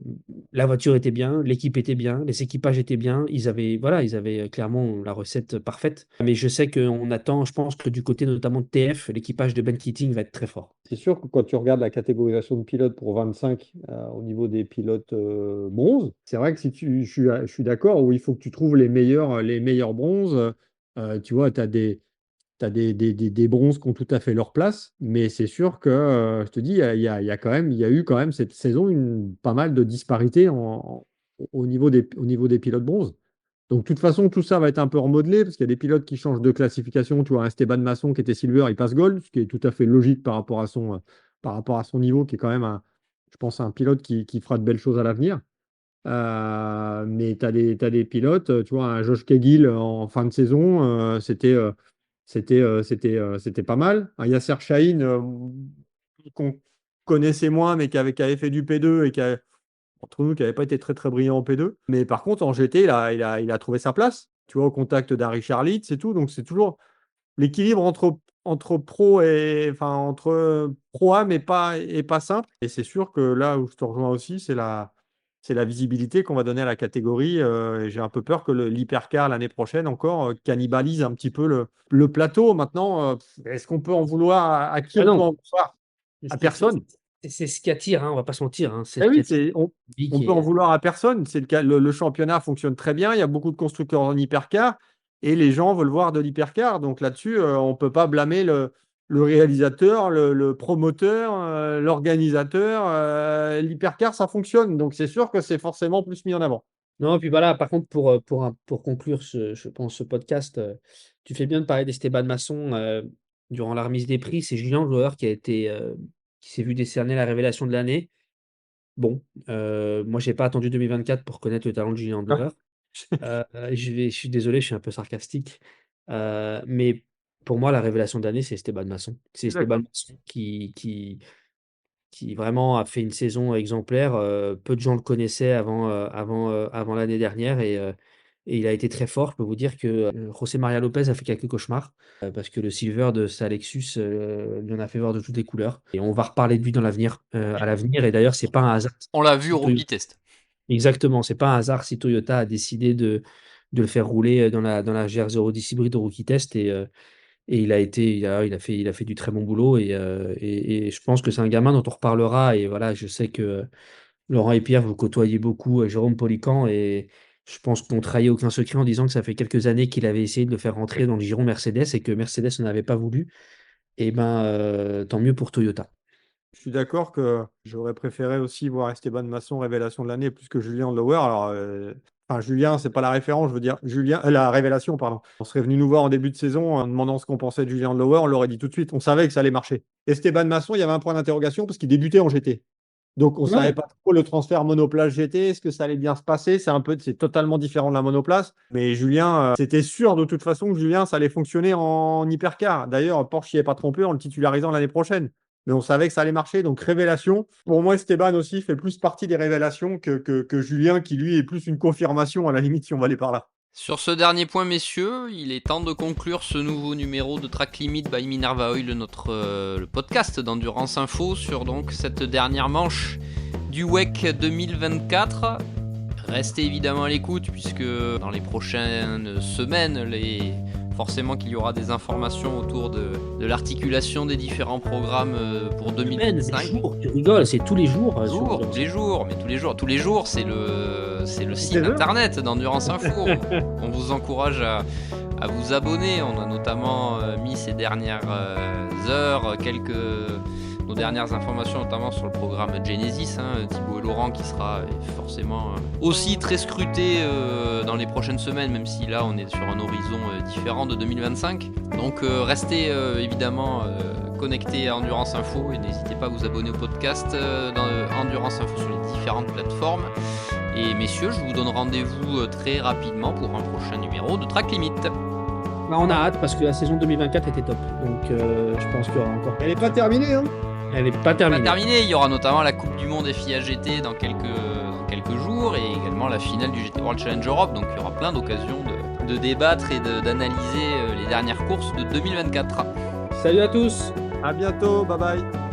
la voiture était bien, l'équipe était bien, les équipages étaient bien. Ils avaient clairement la recette parfaite. Mais je sais qu'on attend, je pense que du côté notamment de TF, l'équipage de Ben Keating va être très fort. C'est sûr que quand tu regardes la catégorisation de pilotes pour 25 au niveau des pilotes bronze, c'est vrai que je suis d'accord où il faut que tu trouves les meilleurs bronzes. Tu vois, tu as des bronzes qui ont tout à fait leur place, mais c'est sûr que je te dis, il y a eu quand même cette saison pas mal de disparités au niveau des pilotes bronze. Donc, de toute façon, tout ça va être un peu remodelé parce qu'il y a des pilotes qui changent de classification. Tu vois, un Esteban Masson qui était silver, il passe gold, ce qui est tout à fait logique par rapport à son niveau, qui est quand même, je pense, un pilote qui fera de belles choses à l'avenir. Mais t'as des pilotes, tu vois, un Josh Cagill en fin de saison, c'était pas mal. Un Yasser Chahine, qu'on connaissait moins, mais qui avait fait du P2 et entre nous, qui n'avait pas été très très brillant en P2. Mais par contre, en GT, il a trouvé sa place, tu vois, au contact d'un Richard Lietz et tout. Donc c'est toujours l'équilibre entre pro et enfin entre pro-am et pas simple. Et c'est sûr que là où je te rejoins aussi, c'est la visibilité qu'on va donner à la catégorie. Et j'ai un peu peur que l'hypercar l'année prochaine encore cannibalise un petit peu le plateau. Maintenant, est-ce qu'on peut en vouloir à qui Ah on peut non, en vouloir? À personne. c'est ce qui attire, hein, on va pas se mentir, hein, c'est Eh ce qui oui, attire le public on peut en et, vouloir à personne. C'est le cas, le championnat fonctionne très bien. Il y a beaucoup de constructeurs en hypercar et les gens veulent voir de l'hypercar. Donc là-dessus, on ne peut pas blâmer le réalisateur, le promoteur, l'organisateur. L'hypercar, ça fonctionne. Donc c'est sûr que c'est forcément plus mis en avant. Non, puis voilà, par contre, pour conclure, je pense, ce podcast, tu fais bien de parler d'Esteban Masson durant la remise des prix. C'est Julien Joueur qui s'est vu décerner la révélation de l'année. Bon, moi, j'ai pas attendu 2024 pour connaître le talent de Julien Ah, Joueur. Je suis désolé, je suis un peu sarcastique. Mais pour moi, la révélation de l'année, c'est Esteban Masson. C'est je suis Esteban d'accord. Masson qui vraiment a fait une saison exemplaire. Peu de gens le connaissaient avant l'année dernière et il a été très fort. Je peux vous dire que José María Lopez a fait quelques cauchemars parce que le silver de sa Lexus lui en a fait voir de toutes les couleurs. Et on va reparler de lui à l'avenir. Et d'ailleurs, c'est pas un hasard. On l'a vu au si Toyo- rookie test. Exactement, c'est pas un hasard si Toyota a décidé de le faire rouler dans la GR010 hybride au rookie test. Et il a fait du très bon boulot et je pense que c'est un gamin dont on reparlera. Et voilà, je sais que Laurent et Pierre, vous côtoyez beaucoup Jérôme Polican et je pense qu'on trahit aucun secret en disant que ça fait quelques années qu'il avait essayé de le faire rentrer dans le giron Mercedes et que Mercedes n'en avait pas voulu. Et ben, tant mieux pour Toyota. Je suis d'accord que j'aurais préféré aussi voir Esteban Masson révélation de l'année plus que Julien Lower. Alors, enfin, Julien, c'est pas la référence, je veux dire Julien, la révélation, pardon. On serait venu nous voir en début de saison en demandant ce qu'on pensait de Julien Lower, on l'aurait dit tout de suite. On savait que ça allait marcher. Esteban Masson, il y avait un point d'interrogation parce qu'il débutait en GT. Donc, on savait Ouais. pas trop le transfert monoplace GT, est-ce que ça allait bien se passer? C'est totalement différent de la monoplace. Mais Julien, c'était sûr de toute façon que Julien, ça allait fonctionner en hypercar. D'ailleurs, Porsche n'y est pas trompé en le titularisant l'année prochaine. Mais on savait que ça allait marcher. Donc, révélation. Pour moi, Esteban aussi fait plus partie des révélations que Julien, qui lui est plus une confirmation à la limite si on va aller par là. Sur ce dernier point, messieurs, il est temps de conclure ce nouveau numéro de Track Limit by Minerva Oil, le podcast d'Endurance Info, sur donc cette dernière manche du WEC 2024. Restez évidemment à l'écoute puisque dans les prochaines semaines, forcément qu'il y aura des informations autour de l'articulation des différents programmes pour 2025. Jours, tu rigoles, c'est tous les jours. Tous les jours, c'est le site internet d'Endurance Info. On vous encourage à vous abonner. On a notamment mis ces dernières heures nos dernières informations, notamment sur le programme Genesis, Thibaut et Laurent, qui sera forcément aussi très scruté dans les prochaines semaines, même si là on est sur un horizon différent de 2025. Donc restez évidemment connectés à Endurance Info et n'hésitez pas à vous abonner au podcast Endurance Info sur les différentes plateformes. Et messieurs, je vous donne rendez-vous très rapidement pour un prochain numéro de Track Limit. On a hâte parce que la saison 2024 était top. Donc je pense qu'il y aura encore. Elle n'est pas terminée, hein? Elle n'est pas terminée. Il y aura notamment la Coupe du Monde FIA GT dans quelques jours et également la finale du GT World Challenge Europe. Donc il y aura plein d'occasions de débattre et d'analyser les dernières courses de 2024. Salut à tous. À bientôt, bye bye.